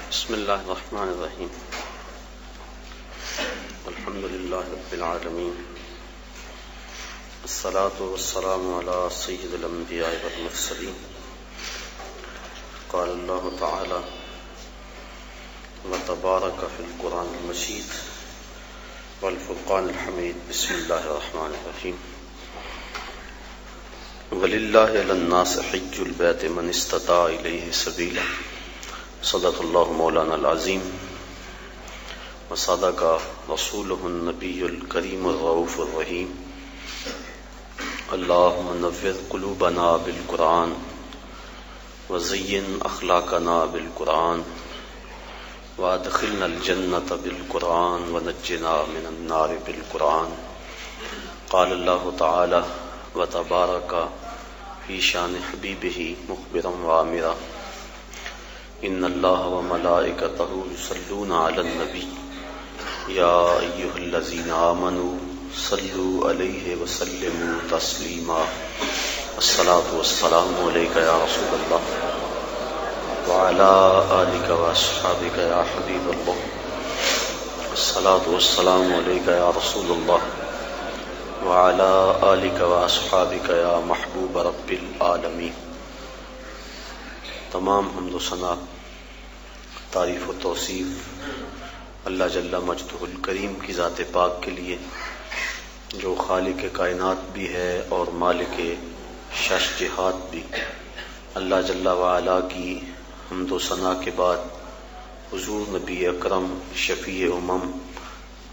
بسم اللہ الرحمن الرحیم الحمد للہ رب العالمین الصلاة والسلام علی سید الانبیاء والمرسلین قال اللہ تعالی وتبارک فی القرآن المجید والفرقان الحمید بسم اللہ الرحمن الرحیم وللہ علی الناس حج البیت من استطاع الیہ سبیلا صدق اللہ مولانا العظیم وصدق رسولہ النبی الکریم الرؤوف الرحیم اللہم نور قلوبنا بالقرآن وزین اخلاقنا بالقرآن وادخلنا الجنۃ بالقرآن ونجنا من النار بالقرآن قال اللہ تعالی وتبارک فی شان حبیبہ مخبرا وآمرا ان اللہ وملائکتہ یصلون علی النبی یا ایہا الذین آمنوا صلوا علیہ وسلموا تسلیما الصلاۃ والسلام علیک یا رسول اللہ وعلی آلک واصحابک یا حبیب اللہ الصلاۃ والسلام علیک یا رسول اللہ وعلی آلک واصحابک یا محبوب رب العالمین۔ تمام حمد و ثنا، تعریف و توصیف اللہ جل مجدہ الکریم کی ذات پاک کے لیے جو خالق کائنات بھی ہے اور مالک شش جہات بھی۔ اللہ جل وعلا کی حمد و ثنا کے بعد حضور نبی اکرم شفیع امم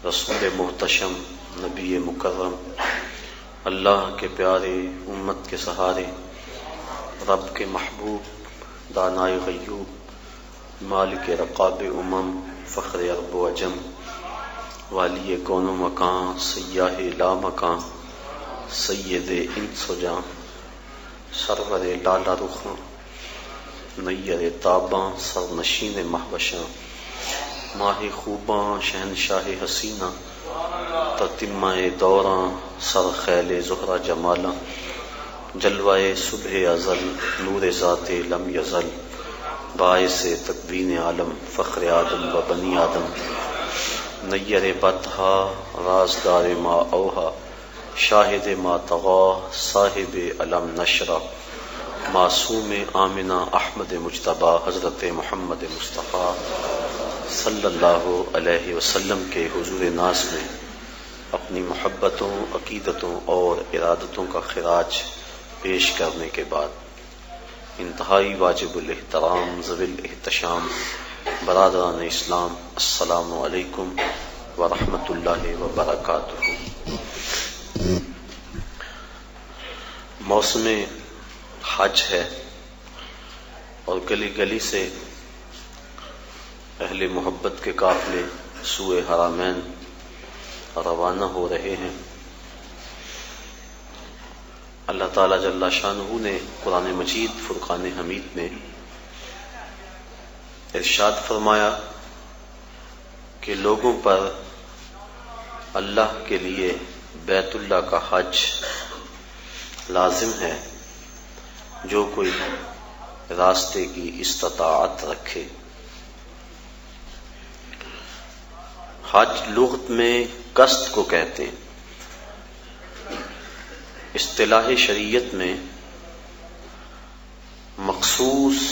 رسول محتشم نبی مکرم اللہ کے پیارے امت کے سہارے رب کے محبوب دانائے غیوب مالک رقاب امم فخر عرب و عجم والی کون و مکان سیاہ لا مکان سید انس و جاں سرور لالا رخاں نیر تاباں سرنشین مہوشاں ماہ خوباں شہنشاہ حسینہ تتمہ دوراں سر خیل زہرہ جمالاں جلوائے صبح ازل نور ذات لم یزل باعث تکوین عالم فخر آدم و بنی آدم نیر بطحا رازدار ما اوہا شاہد ما طغا صاحب علم نشرہ معصوم آمنہ احمد مجتبیٰ حضرت محمد مصطفیٰ صلی اللہ علیہ وسلم کے حضور ناز میں اپنی محبتوں عقیدتوں اور ارادتوں کا خراج پیش کرنے کے بعد انتہائی واجب الاحترام ذوی الاحتشام برادران اسلام السلام علیکم ورحمۃ اللہ وبرکاتہ۔ موسم حج ہے اور گلی گلی سے اہل محبت کے قافلے سوئے حرمین روانہ ہو رہے ہیں۔ اللہ تعالیٰ جل شانہ نے قرآن مجید فرقان حمید میں ارشاد فرمایا کہ لوگوں پر اللہ کے لیے بیت اللہ کا حج لازم ہے جو کوئی راستے کی استطاعت رکھے۔ حج لغت میں قصد کو کہتے ہیں، اصطلاح شریعت میں مخصوص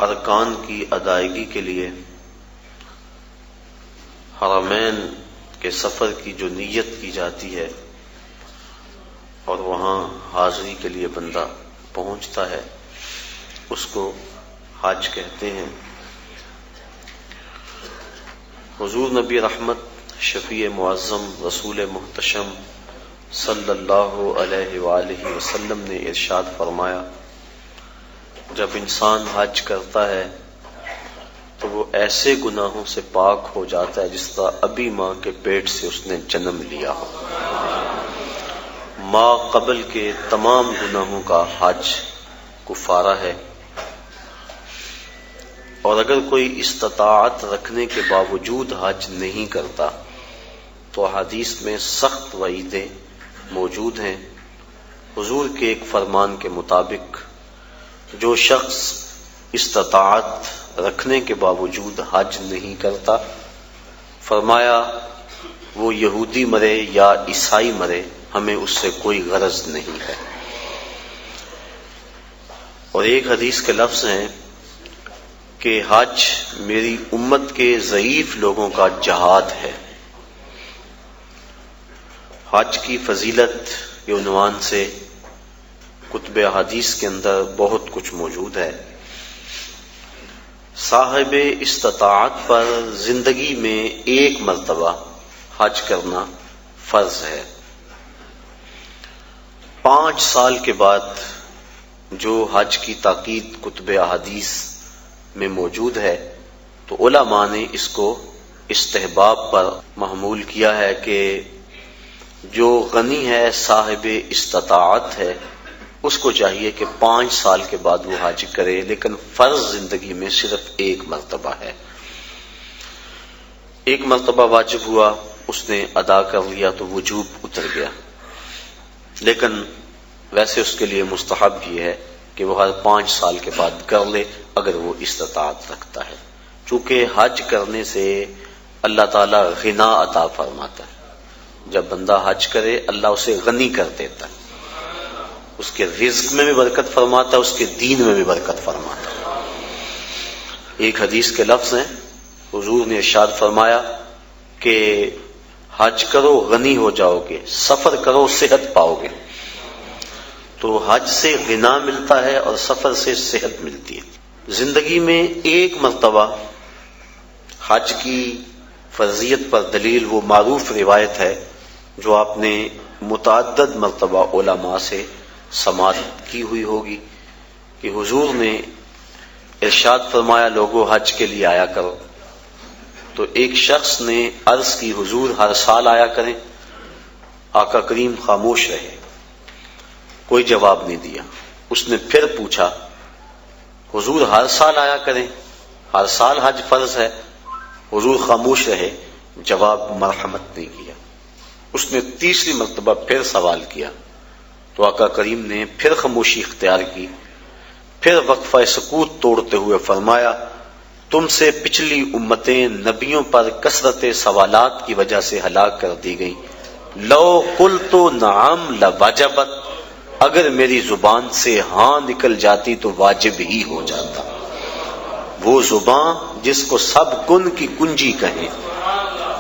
ارکان کی ادائیگی کے لیے حرمین کے سفر کی جو نیت کی جاتی ہے اور وہاں حاضری کے لیے بندہ پہنچتا ہے اس کو حج کہتے ہیں۔ حضور نبی رحمت شفیع معظم رسول محتشم صلی اللہ علیہ وآلہ وسلم نے ارشاد فرمایا جب انسان حج کرتا ہے تو وہ ایسے گناہوں سے پاک ہو جاتا ہے جس طرح ابھی ماں کے پیٹ سے اس نے جنم لیا ہو۔ ماں قبل کے تمام گناہوں کا حج کفارہ ہے، اور اگر کوئی استطاعت رکھنے کے باوجود حج نہیں کرتا تو حدیث میں سخت وعیدیں موجود ہیں۔ حضور کے ایک فرمان کے مطابق جو شخص استطاعت رکھنے کے باوجود حج نہیں کرتا، فرمایا وہ یہودی مرے یا عیسائی مرے، ہمیں اس سے کوئی غرض نہیں ہے۔ اور ایک حدیث کے لفظ ہیں کہ حج میری امت کے ضعیف لوگوں کا جہاد ہے۔ حج کی فضیلت کے عنوان سے کتب احادیث کے اندر بہت کچھ موجود ہے۔ صاحب استطاعت پر زندگی میں ایک مرتبہ حج کرنا فرض ہے۔ 5 سال کے بعد جو حج کی تاکید کتب احادیث میں موجود ہے، تو علماء نے اس کو استحباب پر محمول کیا ہے کہ جو غنی ہے، صاحب استطاعت ہے، اس کو چاہیے کہ 5 سال کے بعد وہ حج کرے، لیکن فرض زندگی میں صرف ایک مرتبہ ہے۔ ایک مرتبہ واجب ہوا، اس نے ادا کر لیا تو وجوب اتر گیا، لیکن ویسے اس کے لیے مستحب یہ ہے کہ وہ ہر 5 سال کے بعد کر لے اگر وہ استطاعت رکھتا ہے، چونکہ حج کرنے سے اللہ تعالیٰ غنا عطا فرماتا ہے۔ جب بندہ حج کرے اللہ اسے غنی کر دیتا ہے، اس کے رزق میں بھی برکت فرماتا ہے، اس کے دین میں بھی برکت فرماتا ہے۔ ایک حدیث کے لفظ ہیں، حضور نے ارشاد فرمایا کہ حج کرو غنی ہو جاؤ گے، سفر کرو صحت پاؤ گے۔ تو حج سے غنا ملتا ہے اور سفر سے صحت ملتی ہے۔ زندگی میں ایک مرتبہ حج کی فرضیت پر دلیل وہ معروف روایت ہے جو آپ نے متعدد مرتبہ علماء سے سماعت کی ہوئی ہوگی کہ حضور نے ارشاد فرمایا لوگوں حج کے لیے آیا کرو۔ تو ایک شخص نے عرض کی حضور ہر سال آیا کریں؟ آقا کریم خاموش رہے، کوئی جواب نہیں دیا۔ اس نے پھر پوچھا حضور ہر سال آیا کریں، ہر سال حج فرض ہے؟ حضور خاموش رہے، جواب مرحمت نہیں کیا۔ اس نے تیسری مرتبہ پھر سوال کیا تو آقا کریم نے پھر خاموشی اختیار کی، پھر وقفہ سکوت توڑتے ہوئے فرمایا تم سے پچھلی امتیں نبیوں پر کثرت سوالات کی وجہ سے ہلاک کر دی گئیں، لو قلت نعم لوجبت، اگر میری زبان سے ہاں نکل جاتی تو واجب ہی ہو جاتا۔ وہ زبان جس کو سب کن کی کنجی کہیں،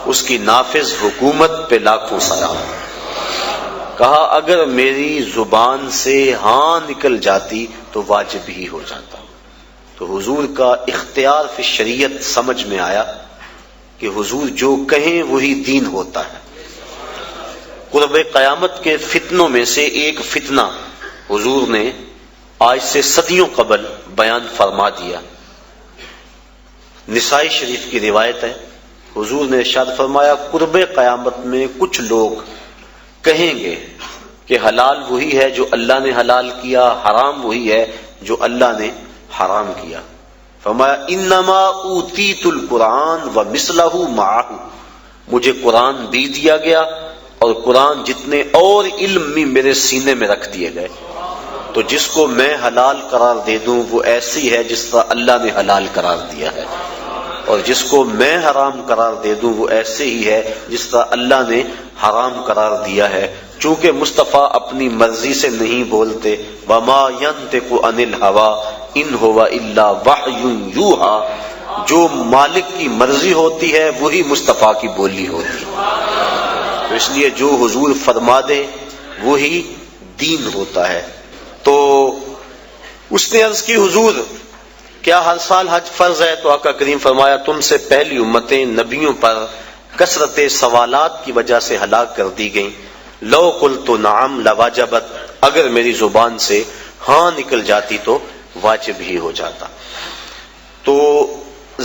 اس کی نافذ حکومت پہ لاکھوں سلام۔ کہا اگر میری زبان سے ہاں نکل جاتی تو واجب ہی ہو جاتا۔ تو حضور کا اختیار فی شریعت سمجھ میں آیا کہ حضور جو کہیں وہی دین ہوتا ہے۔ قرب قیامت کے فتنوں میں سے ایک فتنہ حضور نے آج سے صدیوں قبل بیان فرما دیا۔ نسائی شریف کی روایت ہے، حضور نے ارشاد فرمایا قرب قیامت میں کچھ لوگ کہیں گے کہ حلال وہی ہے جو اللہ نے حلال کیا، حرام وہی ہے جو اللہ نے حرام کیا۔ فرمایا انما اوتیت القرآن ومثلہ معہ، مجھے قرآن بھی دیا گیا اور قرآن جتنے اور علم بھی میرے سینے میں رکھ دیے گئے۔ تو جس کو میں حلال قرار دے دوں وہ ایسی ہے جس طرح اللہ نے حلال قرار دیا ہے، اور جس کو میں حرام قرار دے دوں وہ ایسے ہی ہے جس طرح اللہ نے حرام قرار دیا ہے۔ چونکہ مصطفیٰ اپنی مرضی سے نہیں بولتے، وما ينطق عن الهوى ان هو الا وحی یوحی، جو مالک کی مرضی ہوتی ہے وہی مصطفیٰ کی بولی ہوتی ہے۔ تو اس لیے جو حضور فرما دے وہی دین ہوتا ہے۔ تو اس نے عرض کی حضور کیا ہر سال حج فرض ہے؟ تو آقا کریم فرمایا تم سے پہلی امتیں نبیوں پر کثرت سوالات کی وجہ سے ہلاک کر دی گئیں، لو قلت نعم لواجبت، اگر میری زبان سے ہاں نکل جاتی تو واجب ہی ہو جاتا۔ تو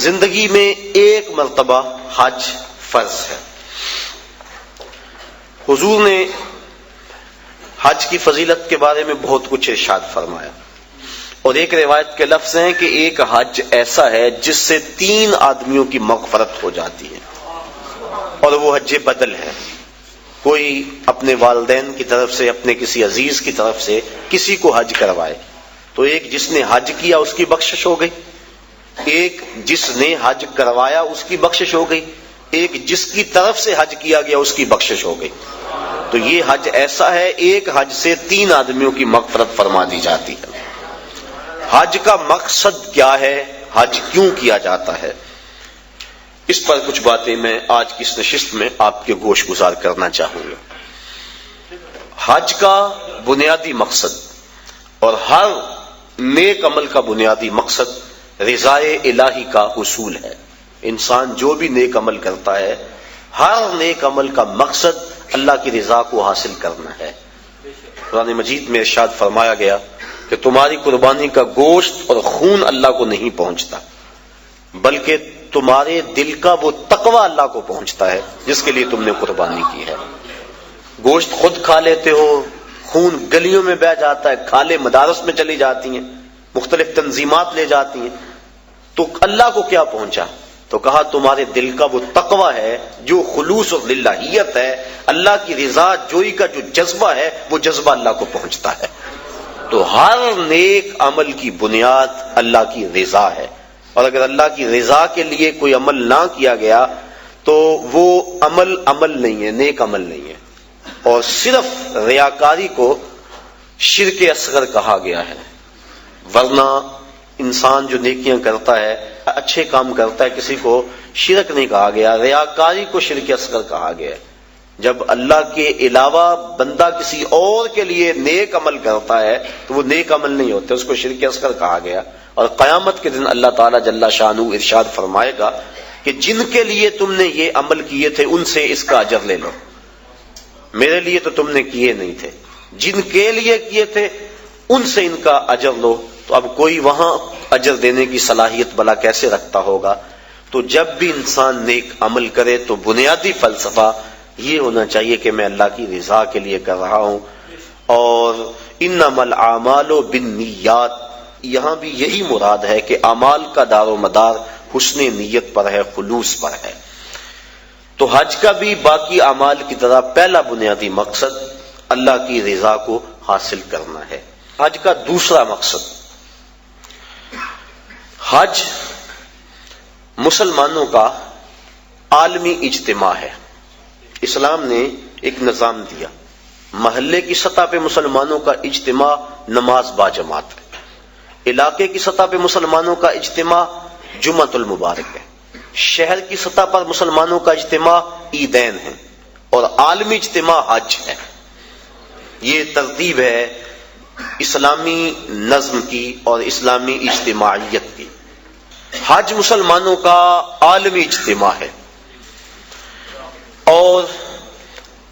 زندگی میں ایک مرتبہ حج فرض ہے۔ حضور نے حج کی فضیلت کے بارے میں بہت کچھ ارشاد فرمایا، اور ایک روایت کے لفظ ہیں کہ ایک حج ایسا ہے جس سے 3 آدمیوں کی مغفرت ہو جاتی ہے، اور وہ حج بدل ہے۔ کوئی اپنے والدین کی طرف سے، اپنے کسی عزیز کی طرف سے کسی کو حج کروائے، تو ایک جس نے حج کیا اس کی بخشش ہو گئی، ایک جس نے حج کروایا اس کی بخشش ہو گئی، ایک جس کی طرف سے حج کیا گیا اس کی بخشش ہو گئی۔ تو یہ حج ایسا ہے، ایک حج سے 3 آدمیوں کی مغفرت فرما دی جاتی ہے۔ حج کا مقصد کیا ہے، حج کیوں کیا جاتا ہے، اس پر کچھ باتیں میں آج کی اس نشست میں آپ کے گوش گزار کرنا چاہوں گا۔ حج کا بنیادی مقصد اور ہر نیک عمل کا بنیادی مقصد رضائے الہی کا حصول ہے۔ انسان جو بھی نیک عمل کرتا ہے، ہر نیک عمل کا مقصد اللہ کی رضا کو حاصل کرنا ہے۔ قرآن مجید میں ارشاد فرمایا گیا کہ تمہاری قربانی کا گوشت اور خون اللہ کو نہیں پہنچتا، بلکہ تمہارے دل کا وہ تقوی اللہ کو پہنچتا ہے جس کے لیے تم نے قربانی کی ہے۔ گوشت خود کھا لیتے ہو، خون گلیوں میں بہہ جاتا ہے، کھالیں مدارس میں چلی جاتی ہیں، مختلف تنظیمات لے جاتی ہیں، تو اللہ کو کیا پہنچا؟ تو کہا تمہارے دل کا وہ تقوی ہے، جو خلوص اور للہیت ہے، اللہ کی رضا جوئی کا جو جذبہ ہے، وہ جذبہ اللہ کو پہنچتا ہے۔ تو ہر نیک عمل کی بنیاد اللہ کی رضا ہے، اور اگر اللہ کی رضا کے لیے کوئی عمل نہ کیا گیا تو وہ عمل نہیں ہے، نیک عمل نہیں ہے۔ اور صرف ریاکاری کو شرک اصغر کہا گیا ہے، ورنہ انسان جو نیکیاں کرتا ہے، اچھے کام کرتا ہے، کسی کو شرک نہیں کہا گیا، ریاکاری کو شرک اصغر کہا گیا ہے۔ جب اللہ کے علاوہ بندہ کسی اور کے لیے نیک عمل کرتا ہے تو وہ نیک عمل نہیں ہوتے، اس کو شرک اصغر کہا گیا۔ اور قیامت کے دن اللہ تعالیٰ جل شانہ ارشاد فرمائے گا کہ جن کے لیے تم نے یہ عمل کیے تھے ان سے اس کا اجر لے لو، میرے لیے تو تم نے کیے نہیں تھے، جن کے لیے کیے تھے ان سے ان کا اجر لو۔ تو اب کوئی وہاں اجر دینے کی صلاحیت بلا کیسے رکھتا ہوگا؟ تو جب بھی انسان نیک عمل کرے تو بنیادی فلسفہ یہ ہونا چاہیے کہ میں اللہ کی رضا کے لیے کر رہا ہوں۔ اور انما الاعمال بالنیات، یہاں بھی یہی مراد ہے کہ اعمال کا دار و مدار حسن نیت پر ہے، خلوص پر ہے۔ تو حج کا بھی باقی اعمال کی طرح پہلا بنیادی مقصد اللہ کی رضا کو حاصل کرنا ہے۔ حج کا دوسرا مقصد، حج مسلمانوں کا عالمی اجتماع ہے۔ اسلام نے ایک نظام دیا، محلے کی سطح پہ مسلمانوں کا اجتماع نماز با جماعت ہے، علاقے کی سطح پہ مسلمانوں کا اجتماع جمعۃ المبارک ہے، شہر کی سطح پر مسلمانوں کا اجتماع عیدین ہے، اور عالمی اجتماع حج ہے۔ یہ ترتیب ہے اسلامی نظم کی اور اسلامی اجتماعیت کی۔ حج مسلمانوں کا عالمی اجتماع ہے، اور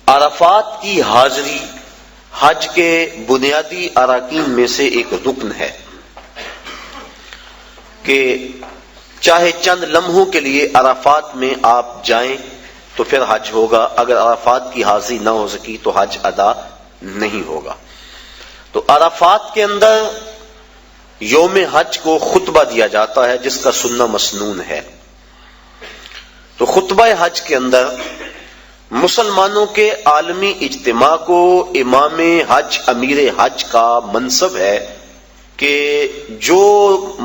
عرفات کی حاضری حج کے بنیادی اراکین میں سے ایک رکن ہے کہ چاہے چند لمحوں کے لیے عرفات میں آپ جائیں تو پھر حج ہوگا، اگر عرفات کی حاضری نہ ہو سکی تو حج ادا نہیں ہوگا۔ تو عرفات کے اندر یوم حج کو خطبہ دیا جاتا ہے جس کا سننا مسنون ہے۔ تو خطبہ حج کے اندر مسلمانوں کے عالمی اجتماع کو امام حج، امیر حج کا منصب ہے کہ جو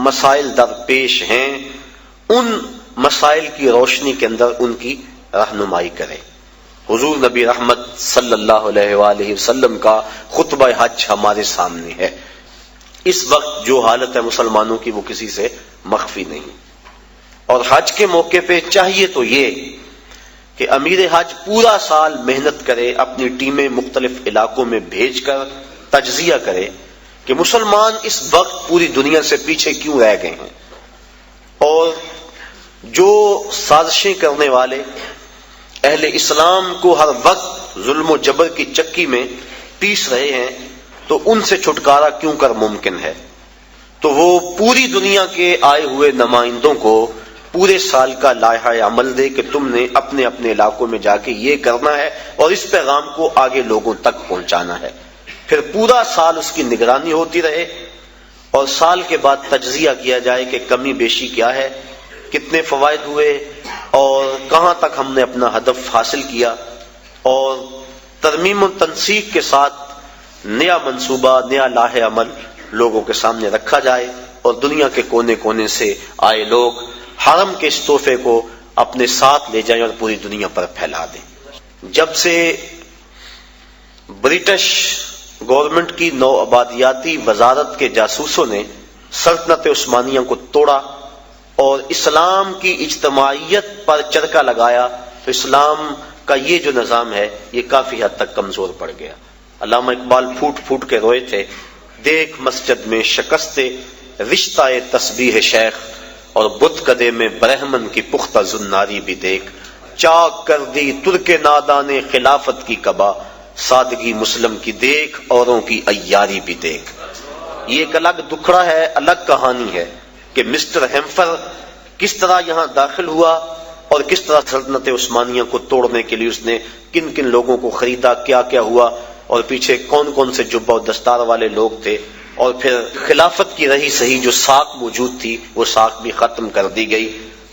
مسائل درپیش ہیں ان مسائل کی روشنی کے اندر ان کی رہنمائی کرے۔ حضور نبی رحمت صلی اللہ علیہ وآلہ وسلم کا خطبہ حج ہمارے سامنے ہے۔ اس وقت جو حالت ہے مسلمانوں کی وہ کسی سے مخفی نہیں، اور حج کے موقع پہ چاہیے تو یہ کہ امیر حج پورا سال محنت کرے، اپنی ٹیمیں مختلف علاقوں میں بھیج کر تجزیہ کرے کہ مسلمان اس وقت پوری دنیا سے پیچھے کیوں رہ گئے ہیں، اور جو سازشیں کرنے والے اہل اسلام کو ہر وقت ظلم و جبر کی چکی میں پیس رہے ہیں تو ان سے چھٹکارا کیوں کر ممکن ہے۔ تو وہ پوری دنیا کے آئے ہوئے نمائندوں کو پورے سال کا لائحہ عمل دے کہ تم نے اپنے اپنے علاقوں میں جا کے یہ کرنا ہے اور اس پیغام کو آگے لوگوں تک پہنچانا ہے۔ پھر پورا سال اس کی نگرانی ہوتی رہے، اور سال کے بعد تجزیہ کیا جائے کہ کمی بیشی کیا ہے، کتنے فوائد ہوئے، اور کہاں تک ہم نے اپنا ہدف حاصل کیا، اور ترمیم و تنسیق کے ساتھ نیا منصوبہ، نیا لائحہ عمل لوگوں کے سامنے رکھا جائے اور دنیا کے کونے کونے سے آئے لوگ حرم کے اس تحفے کو اپنے ساتھ لے جائیں اور پوری دنیا پر پھیلا دیں۔ جب سے برٹش گورنمنٹ کی نو آبادیاتی وزارت کے جاسوسوں نے سلطنت عثمانیہ کو توڑا اور اسلام کی اجتماعیت پر چرکا لگایا تو اسلام کا یہ جو نظام ہے یہ کافی حد تک کمزور پڑ گیا۔ علامہ اقبال پھوٹ پھوٹ کے روئے تھے، دیکھ مسجد میں شکست رشتہ تسبیح شیخ اور بت کدے میں برہمن کی پختہ زناری بھی دیکھ، چاک کر دی ترک نادان خلافت کی قبا، سادگی مسلم کی دیکھ اوروں کی عیاری بھی دیکھ۔ یہ ایک الگ دکھڑا ہے، الگ کہانی ہے کہ مسٹر ہیمفر کس طرح یہاں داخل ہوا اور کس طرح سلطنت عثمانیہ کو توڑنے کے لیے اس نے کن کن لوگوں کو خریدا، کیا کیا ہوا اور پیچھے کون کون سے جبہ و دستار والے لوگ تھے، اور پھر خلافت کی رہی صحیح جو ساکھ موجود تھی وہ ساکھ بھی ختم کر دی گئی۔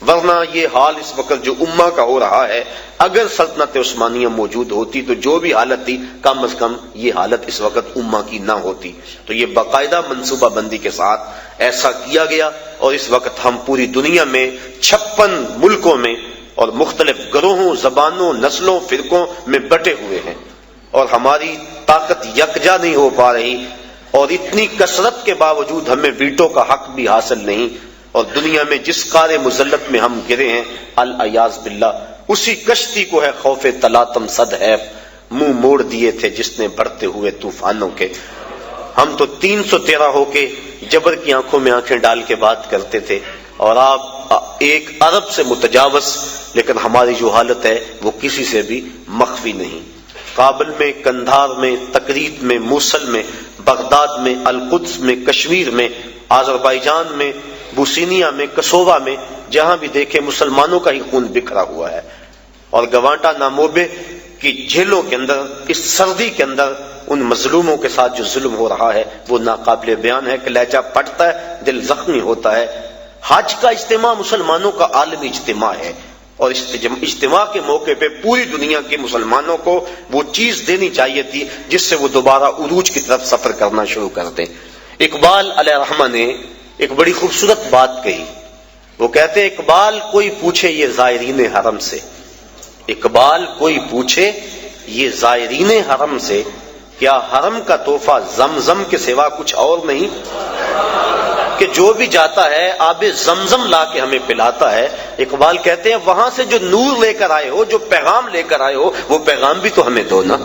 ورنہ یہ حال اس وقت جو امہ کا ہو رہا ہے، اگر سلطنت عثمانیہ موجود ہوتی تو جو بھی حالت تھی کم از کم یہ حالت اس وقت امہ کی نہ ہوتی۔ تو یہ باقاعدہ منصوبہ بندی کے ساتھ ایسا کیا گیا اور اس وقت ہم پوری دنیا میں 56 ملکوں میں اور مختلف گروہوں، زبانوں، نسلوں، فرقوں میں بٹے ہوئے ہیں اور ہماری طاقت یکجا نہیں ہو پا رہی، اور اتنی کثرت کے باوجود ہمیں ویٹو کا حق بھی حاصل نہیں، اور دنیا میں جس قار مذلت میں ہم گرے ہیں العیاذ باللہ اسی کشتی کو ہے خوف تلاطم صد ہے منہ موڑ دیے تھے جس نے بڑھتے ہوئے طوفانوں کے۔ ہم تو 313 ہو کے جبر کی آنکھوں میں آنکھیں ڈال کے بات کرتے تھے، اور آپ 1 ارب سے متجاوز، لیکن ہماری جو حالت ہے وہ کسی سے بھی مخفی نہیں۔ کابل میں، کندھار میں، تکریت میں، موصل میں، بغداد میں، القدس میں، کشمیر میں، آذربائیجان میں، بوسینیا میں، کسووا میں، جہاں بھی دیکھے مسلمانوں کا ہی خون بکھرا ہوا ہے، اور گوانٹا ناموبے کی جیلوں کے اندر اس سردی کے اندر ان مظلوموں کے ساتھ جو ظلم ہو رہا ہے وہ ناقابل بیان ہے کہ لہجہ پھٹتا ہے، دل زخمی ہوتا ہے۔ حج کا اجتماع مسلمانوں کا عالمی اجتماع ہے، اور اس اجتماع کے موقع پہ پوری دنیا کے مسلمانوں کو وہ چیز دینی چاہیے تھی جس سے وہ دوبارہ عروج کی طرف سفر کرنا شروع کر دیں۔ اقبال علیہ الرحمہ نے ایک بڑی خوبصورت بات کہی، وہ کہتے ہیں اقبال کوئی پوچھے یہ زائرین حرم سے، اقبال کوئی پوچھے یہ زائرین حرم سے، کیا حرم کا تحفہ زمزم کے سوا کچھ اور نہیں؟ کہ جو بھی جاتا ہے آب زمزم لا کے ہمیں پلاتا ہے۔ اقبال کہتے ہیں وہاں سے جو نور لے کر آئے ہو، جو پیغام لے کر آئے ہو، وہ پیغام بھی تو ہمیں دو نا۔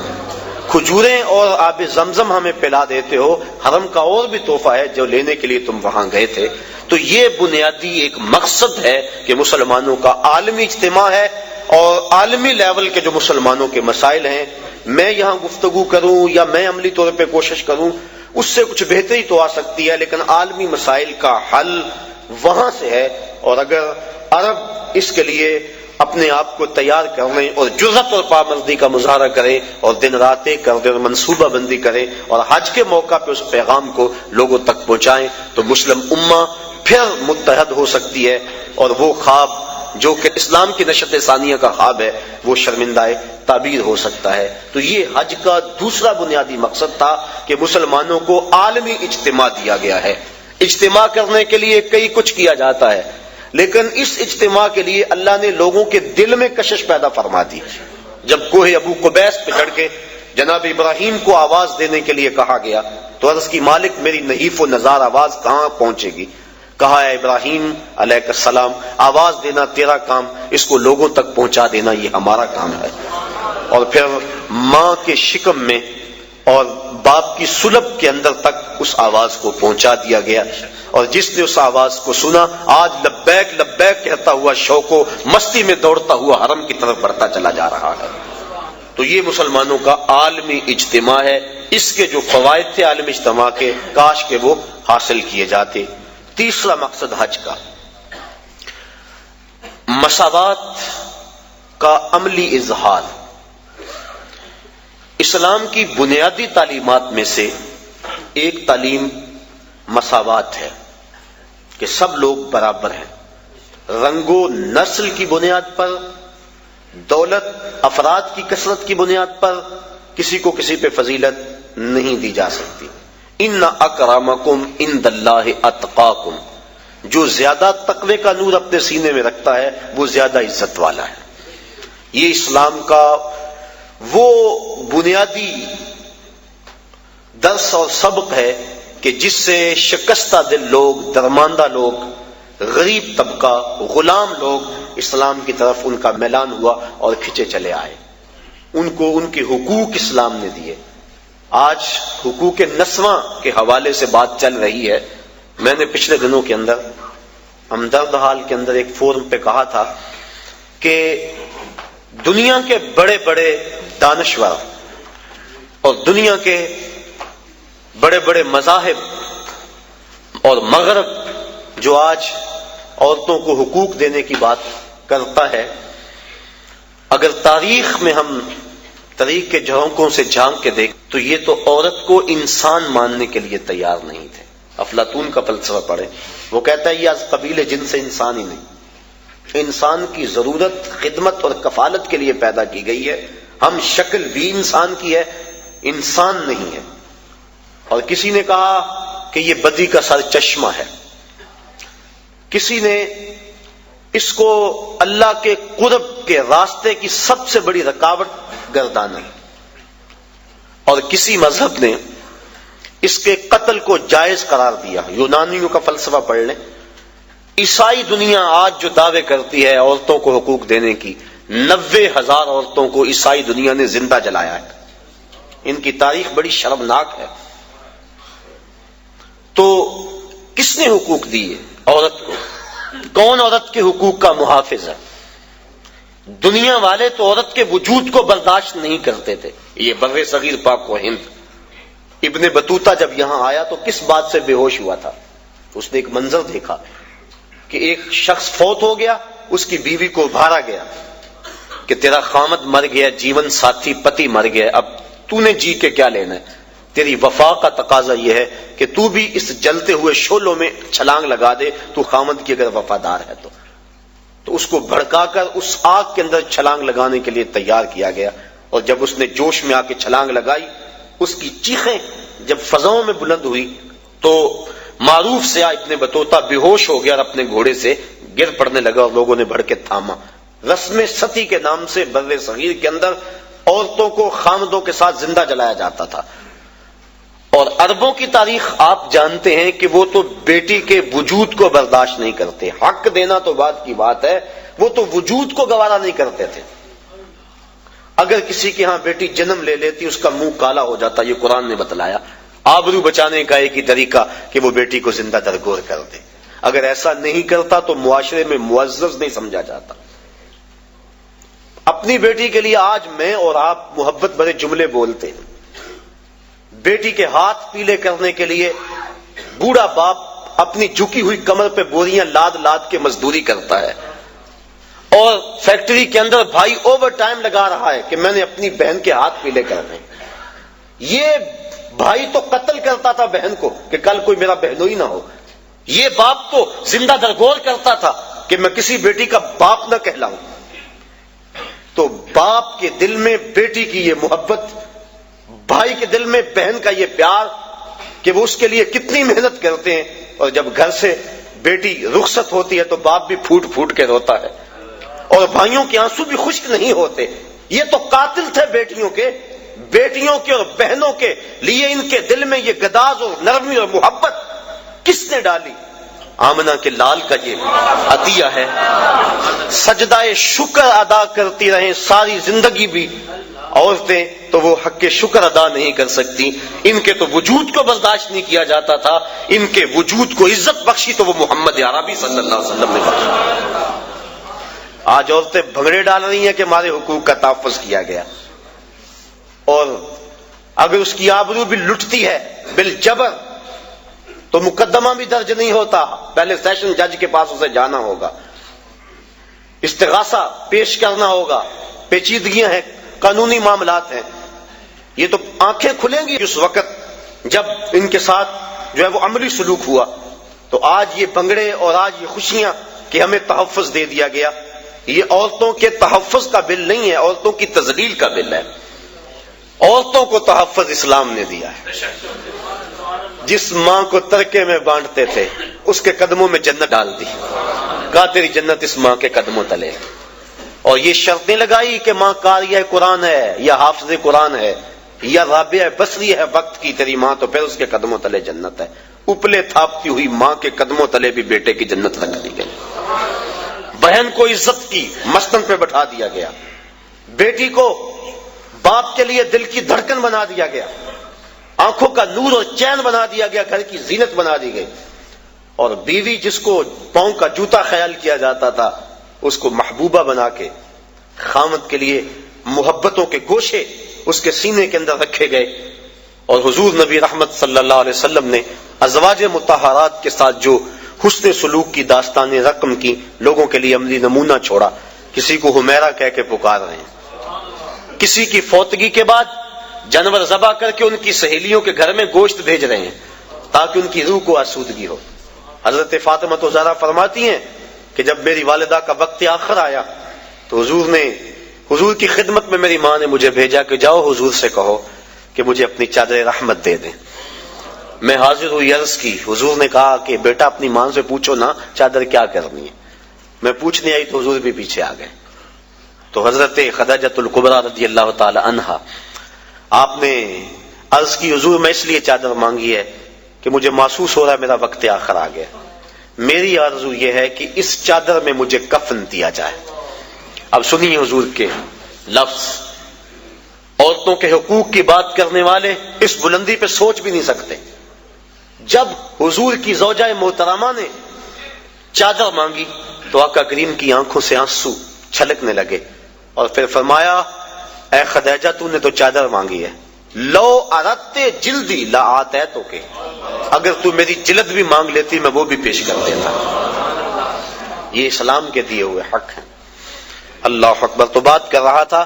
کھجوریں اور آب زمزم ہمیں پلا دیتے ہو، حرم کا اور بھی تحفہ ہے جو لینے کے لیے تم وہاں گئے تھے۔ تو یہ بنیادی ایک مقصد ہے کہ مسلمانوں کا عالمی اجتماع ہے، اور عالمی لیول کے جو مسلمانوں کے مسائل ہیں، میں یہاں گفتگو کروں یا میں عملی طور پہ کوشش کروں اس سے کچھ بہتری تو آ سکتی ہے، لیکن عالمی مسائل کا حل وہاں سے ہے۔ اور اگر عرب اس کے لیے اپنے آپ کو تیار کر لیں اور جرأت اور پابندی کا مظاہرہ کریں اور دن رات ایک کر دیں اور منصوبہ بندی کریں اور حج کے موقع پہ اس پیغام کو لوگوں تک پہنچائیں تو مسلم امہ پھر متحد ہو سکتی ہے، اور وہ خواب جو کہ اسلام کی نشت ثانیہ کا خواب ہے وہ شرمندہ تعبیر ہو سکتا ہے۔ تو یہ حج کا دوسرا بنیادی مقصد تھا کہ مسلمانوں کو عالمی اجتماع دیا گیا ہے۔ اجتماع کرنے کے لیے کئی کچھ کیا جاتا ہے، لیکن اس اجتماع کے لیے اللہ نے لوگوں کے دل میں کشش پیدا فرما دی۔ جب کوہ ابو قبیس پہ چڑھ کے جناب ابراہیم کو آواز دینے کے لیے کہا گیا تو عرض کی مالک میری نحیف و نزار آواز کہاں پہنچے گی؟ کہا ہے ابراہیم علیہ السلام آواز دینا تیرا کام، اس کو لوگوں تک پہنچا دینا یہ ہمارا کام ہے۔ اور پھر ماں کے شکم میں اور باپ کی سلب کے اندر تک اس آواز کو پہنچا دیا گیا، اور جس نے اس آواز کو سنا آج لبیک لبیک کہتا ہوا شوق و مستی میں دوڑتا ہوا حرم کی طرف بڑھتا چلا جا رہا ہے۔ تو یہ مسلمانوں کا عالمی اجتماع ہے، اس کے جو فوائد تھے عالمی اجتماع کے کاش کہ وہ حاصل کیے جاتے۔ تیسرا مقصد حج کا مساوات کا عملی اظہار۔ اسلام کی بنیادی تعلیمات میں سے ایک تعلیم مساوات ہے کہ سب لوگ برابر ہیں، رنگ و نسل کی بنیاد پر، دولت افراد کی کثرت کی بنیاد پر کسی کو کسی پہ فضیلت نہیں دی جا سکتی۔ ان اکرمکم عند اللہ اتقاکم، جو زیادہ تقوی کا نور اپنے سینے میں رکھتا ہے وہ زیادہ عزت والا ہے۔ یہ اسلام کا وہ بنیادی درس اور سبق ہے کہ جس سے شکستہ دل لوگ، درماندہ لوگ، غریب طبقہ، غلام لوگ اسلام کی طرف ان کا میلان ہوا اور کھچے چلے آئے، ان کو ان کے حقوق اسلام نے دیے۔ آج حقوق نسواں کے حوالے سے بات چل رہی ہے۔ میں نے پچھلے دنوں کے اندر ہمدرد حال کے اندر ایک فورم پہ کہا تھا کہ دنیا کے بڑے بڑے دانشور اور دنیا کے بڑے بڑے مذاہب اور مغرب جو آج عورتوں کو حقوق دینے کی بات کرتا ہے، اگر تاریخ میں ہم تاریخ کے جھونکوں سے جھانک کے دیکھ تو یہ تو عورت کو انسان ماننے کے لیے تیار نہیں تھے۔ افلاطون کا فلسفہ پڑھے، وہ کہتا ہے یہ از قبیل جن سے انسان ہی نہیں، انسان کی ضرورت خدمت اور کفالت کے لیے پیدا کی گئی ہے، ہم شکل بھی انسان کی ہے، انسان نہیں ہے۔ اور کسی نے کہا کہ یہ بدی کا سر چشمہ ہے، کسی نے اس کو اللہ کے قرب کے راستے کی سب سے بڑی رکاوٹ گردانا، اور کسی مذہب نے اس کے قتل کو جائز قرار دیا۔ یونانیوں کا فلسفہ پڑھ لیں۔ عیسائی دنیا آج جو دعوے کرتی ہے عورتوں کو حقوق دینے کی، 90,000 عورتوں کو عیسائی دنیا نے زندہ جلایا ہے۔ ان کی تاریخ بڑی شرمناک ہے۔ تو کس نے حقوق دیے عورت کو؟ کون عورت کے حقوق کا محافظ ہے؟ دنیا والے تو عورت کے وجود کو برداشت نہیں کرتے تھے۔ یہ بر صغیر پاک و ہند، ابن بطوطہ جب یہاں آیا تو کس بات سے بے ہوش ہوا تھا؟ اس نے ایک منظر دیکھا کہ ایک شخص فوت ہو گیا، اس کی بیوی کو ابھارا گیا کہ تیرا خامد مر گیا، جیون ساتھی پتی مر گیا، اب تو نے جی کے کیا لینا ہے؟ تیری وفا کا تقاضا یہ ہے کہ تو بھی اس جلتے ہوئے شعلوں میں چھلانگ لگا دے، تو خامد کی اگر وفادار ہے تو اس کو بھڑکا کر اس آگ کے اندر چھلانگ لگانے کے لیے تیار کیا گیا، اور جب اس نے جوش میں آ کے چھلانگ لگائی، اس کی چیخیں جب فضاؤں میں بلند ہوئی تو معروف سیاح ابن بطوطہ بے ہوش ہو گیا اور اپنے گھوڑے سے گر پڑنے لگا، اور لوگوں نے بڑھ کے تھاما۔ رسم ستی کے نام سے بر صغیر کے اندر عورتوں کو خامدوں کے ساتھ زندہ جلایا جاتا تھا، اور عربوں کی تاریخ آپ جانتے ہیں کہ وہ تو بیٹی کے وجود کو برداشت نہیں کرتے۔ حق دینا تو بات کی بات ہے، وہ تو وجود کو گوارا نہیں کرتے تھے۔ اگر کسی کے ہاں بیٹی جنم لے لیتی اس کا منہ کالا ہو جاتا، یہ قرآن نے بتلایا۔ آبرو بچانے کا ایک ہی طریقہ کہ وہ بیٹی کو زندہ درگور کر دے، اگر ایسا نہیں کرتا تو معاشرے میں معزز نہیں سمجھا جاتا۔ اپنی بیٹی کے لیے آج میں اور آپ محبت بھرے جملے بولتے ہیں، بیٹی کے ہاتھ پیلے کرنے کے لیے بوڑھا باپ اپنی جھکی ہوئی کمر پہ بوریاں لاد لاد کے مزدوری کرتا ہے، اور فیکٹری کے اندر بھائی اوور ٹائم لگا رہا ہے کہ میں نے اپنی بہن کے ہاتھ پیلے کرنے۔ یہ بھائی تو قتل کرتا تھا بہن کو کہ کل کوئی میرا بہنوئی نہ ہو، یہ باپ تو زندہ درگور کرتا تھا کہ میں کسی بیٹی کا باپ نہ کہلاؤں۔ تو باپ کے دل میں بیٹی کی یہ محبت، بھائی کے دل میں بہن کا یہ پیار کہ وہ اس کے لیے کتنی محنت کرتے ہیں، اور جب گھر سے بیٹی رخصت ہوتی ہے تو باپ بھی پھوٹ پھوٹ کے روتا ہے، اور بھائیوں کے آنسو بھی خشک نہیں ہوتے۔ یہ تو قاتل تھے بیٹیوں کے اور بہنوں کے لیے، ان کے دل میں یہ گداز اور نرمی اور محبت کس نے ڈالی؟ آمنہ کے لال کا یہ عطیہ ہے۔ سجدہ شکر ادا کرتی رہیں ساری زندگی بھی عورتیں، تو وہ حق شکر ادا نہیں کر سکتی۔ ان کے تو وجود کو برداشت نہیں کیا جاتا تھا، ان کے وجود کو عزت بخشی تو وہ محمد عربی صلی اللہ علیہ وسلم نے بخشی۔ آج عورتیں بھنگڑے ڈال رہی ہیں کہ ہمارے حقوق کا تحفظ کیا گیا، اور اگر اس کی آبرو بھی لٹتی ہے بالجبر تو مقدمہ بھی درج نہیں ہوتا، پہلے سیشن جج کے پاس اسے جانا ہوگا، استغاثہ پیش کرنا ہوگا، پیچیدگیاں ہیں، قانونی معاملات ہیں۔ یہ تو آنکھیں کھلیں گی اس وقت جب ان کے ساتھ جو ہے وہ عملی سلوک ہوا۔ تو آج یہ بنگڑے اور آج یہ خوشیاں کہ ہمیں تحفظ دے دیا گیا، یہ عورتوں کے تحفظ کا بل نہیں ہے، عورتوں کی تذلیل کا بل ہے۔ عورتوں کو تحفظ اسلام نے دیا ہے۔ جس ماں کو ترکے میں بانٹتے تھے اس کے قدموں میں جنت ڈال دی، کہا تیری جنت اس ماں کے قدموں تلے، اور یہ شرطیں لگائی کہ ماں قاریہ قرآن ہے یا حافظ قرآن ہے یا رابعہ بصری ہے وقت کی تیری ماں، تو پھر اس کے قدموں تلے جنت ہے۔ اپلے تھاپتی ہوئی ماں کے قدموں تلے بھی بیٹے کی جنت رکھ دی گئی۔ بہن کو عزت کی مسند پہ بٹھا دیا گیا، بیٹی کو باپ کے لیے دل کی دھڑکن بنا دیا گیا، آنکھوں کا نور اور چین بنا دیا گیا، گھر کی زینت بنا دی گئی، اور بیوی جس کو پاؤں کا جوتا خیال کیا جاتا تھا اس کو محبوبہ بنا کے خامد کے لیے محبتوں کے گوشے اس کے سینے کے اندر رکھے گئے۔ اور حضور نبی رحمت صلی اللہ علیہ وسلم نے ازواج مطہرات کے ساتھ جو حسن سلوک کی داستانیں رقم کی، لوگوں کے لیے عملی نمونہ چھوڑا۔ کسی کو حمیرہ کہہ کے پکار رہے ہیں، کسی کی فوتگی کے بعد جانور ذبح کر کے ان کی سہیلیوں کے گھر میں گوشت بھیج رہے ہیں تاکہ ان کی روح کو آسودگی ہو۔ حضرت فاطمہ تو زہرا فرماتی ہیں کہ جب میری والدہ کا وقت آخر آیا تو حضور کی خدمت میں میری ماں نے مجھے بھیجا کہ جاؤ حضور سے کہو کہ مجھے اپنی چادر رحمت دے دیں۔ میں حاضر ہوئی، عرض کی، حضور نے کہا کہ بیٹا اپنی ماں سے پوچھو نا چادر کیا کرنی ہے۔ میں پوچھنے آئی تو حضور بھی پیچھے آ گئے۔ تو حضرت خدیجہ الکبریٰ رضی اللہ تعالی عنہا آپ نے عرض کی، حضور میں اس لیے چادر مانگی ہے کہ مجھے محسوس ہو رہا ہے میرا وقت آخر آ گیا، میری آرزو یہ ہے کہ اس چادر میں مجھے کفن دیا جائے۔ اب سنیے حضور کے لفظ، عورتوں کے حقوق کی بات کرنے والے اس بلندی پہ سوچ بھی نہیں سکتے۔ جب حضور کی زوجہ محترمہ نے چادر مانگی تو آقا کریم کی آنکھوں سے آنسو چھلکنے لگے، اور پھر فرمایا، اے خدیجہ تو نے تو چادر مانگی ہے، لو اردت جلدی لا آتیتو کے، اگر تو میری جلد بھی مانگ لیتی میں وہ بھی پیش کر دیتا۔ یہ اسلام کے دیے ہوئے حق ہیں۔ اللہ اکبر۔ تو بات کر رہا تھا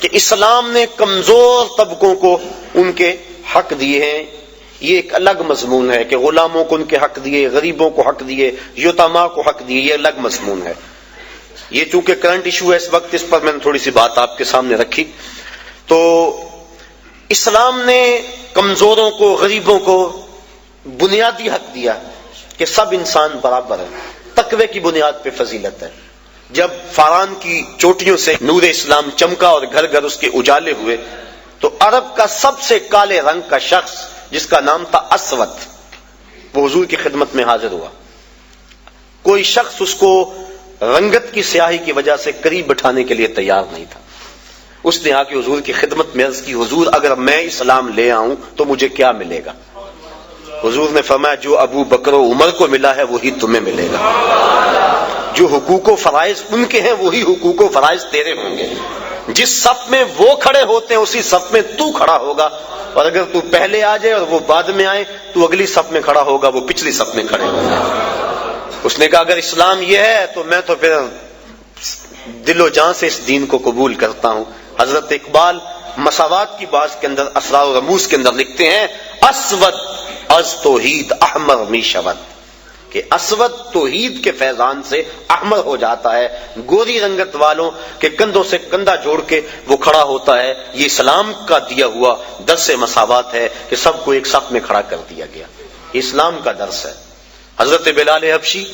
کہ اسلام نے کمزور طبقوں کو ان کے حق دیے ہیں، یہ ایک الگ مضمون ہے کہ غلاموں کو ان کے حق دیے، غریبوں کو حق دیے، یتیماں کو حق دیے، یہ الگ مضمون ہے۔ یہ چونکہ کرنٹ ایشو ہے اس وقت، اس پر میں نے تھوڑی سی بات آپ کے سامنے رکھی۔ تو اسلام نے کمزوروں کو، غریبوں کو بنیادی حق دیا کہ سب انسان برابر ہیں، تقوی کی بنیاد پہ فضیلت ہے۔ جب فاران کی چوٹیوں سے نور اسلام چمکا اور گھر گھر اس کے اجالے ہوئے تو عرب کا سب سے کالے رنگ کا شخص جس کا نام تھا اسود، وہ حضور کی خدمت میں حاضر ہوا۔ کوئی شخص اس کو رنگت کی سیاہی کی وجہ سے قریب بٹھانے کے لیے تیار نہیں تھا۔ اس نے آ کے حضور کی خدمت میں عرض کی، حضور اگر میں اسلام لے آؤں تو مجھے کیا ملے گا؟ حضور نے فرمایا، جو ابو بکر و عمر کو ملا ہے وہی تمہیں ملے گا، جو حقوق و فرائض ان کے ہیں وہی حقوق و فرائض تیرے ہوں گے۔ جس صف میں وہ کھڑے ہوتے ہیں اسی صف میں تو کھڑا ہوگا، اور اگر تو پہلے آ جائے اور وہ بعد میں آئے تو اگلی صف میں کھڑا ہوگا، وہ پچھلی صف میں کھڑے ہوں گے۔ اس نے کہا اگر اسلام یہ ہے تو میں تو پھر دل و جان سے اس دین کو قبول کرتا ہوں۔ حضرت اقبال مساوات کی بات کے اندر اسرار و رموز کے اندر لکھتے ہیں، اسود از توحید احمر می شود، کہ اسود توحید کے فیضان سے احمر ہو جاتا ہے، گوری رنگت والوں کے کندھوں سے کندھا جوڑ کے وہ کھڑا ہوتا ہے۔ یہ اسلام کا دیا ہوا درس مساوات ہے کہ سب کو ایک صف میں کھڑا کر دیا گیا، یہ اسلام کا درس ہے۔ حضرت بلال حبشی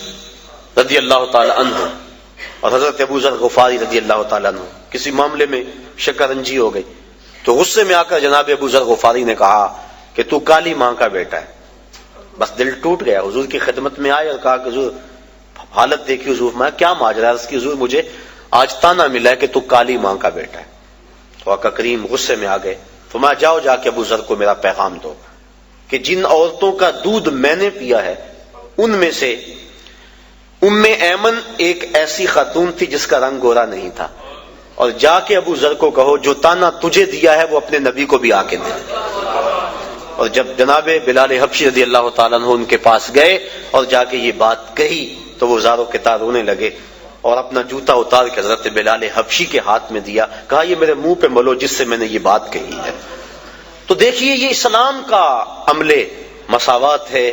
رضی اللہ تعالی عنہ اور حضرت ابو ذر غفاری رضی اللہ تعالی عنہ کسی معاملے میں شکنجی ہو گئی تو غصے میں آ کر جناب ابو ذر غفاری نے کہا کہ تو کالی ماں کا بیٹا ہے۔ بس دل ٹوٹ گیا، حضور کی خدمت میں آئے اور کہا کہ حضور حالت دیکھی، حضور میں کیا ماجرا ہے؟ اس کی حضور مجھے آج تانا ملا ہے کہ تو کالی ماں کا بیٹا ہے۔ تو آقا کریم غصے میں آ گئے، فرمایا جاؤ جا کے ابو ذر کو میرا پیغام دو کہ جن عورتوں کا دودھ میں نے پیا ہے ان میں سے ام ایمن ایک ایسی خاتون تھی جس کا رنگ گورا نہیں تھا، اور جا کے ابو ذر کو کہو جو تانا تجھے دیا ہے وہ اپنے نبی کو بھی آ کے دے۔ اور جب جناب بلال حبشی رضی اللہ تعالیٰ عنہ ان کے پاس گئے اور جا کے یہ بات کہی تو وہ زاروں کے تار رونے لگے اور اپنا جوتا اتار کے حضرت بلال حبشی کے ہاتھ میں دیا، کہا یہ میرے منہ پہ ملو جس سے میں نے یہ بات کہی ہے۔ تو دیکھیے یہ اسلام کا عمل مساوات ہے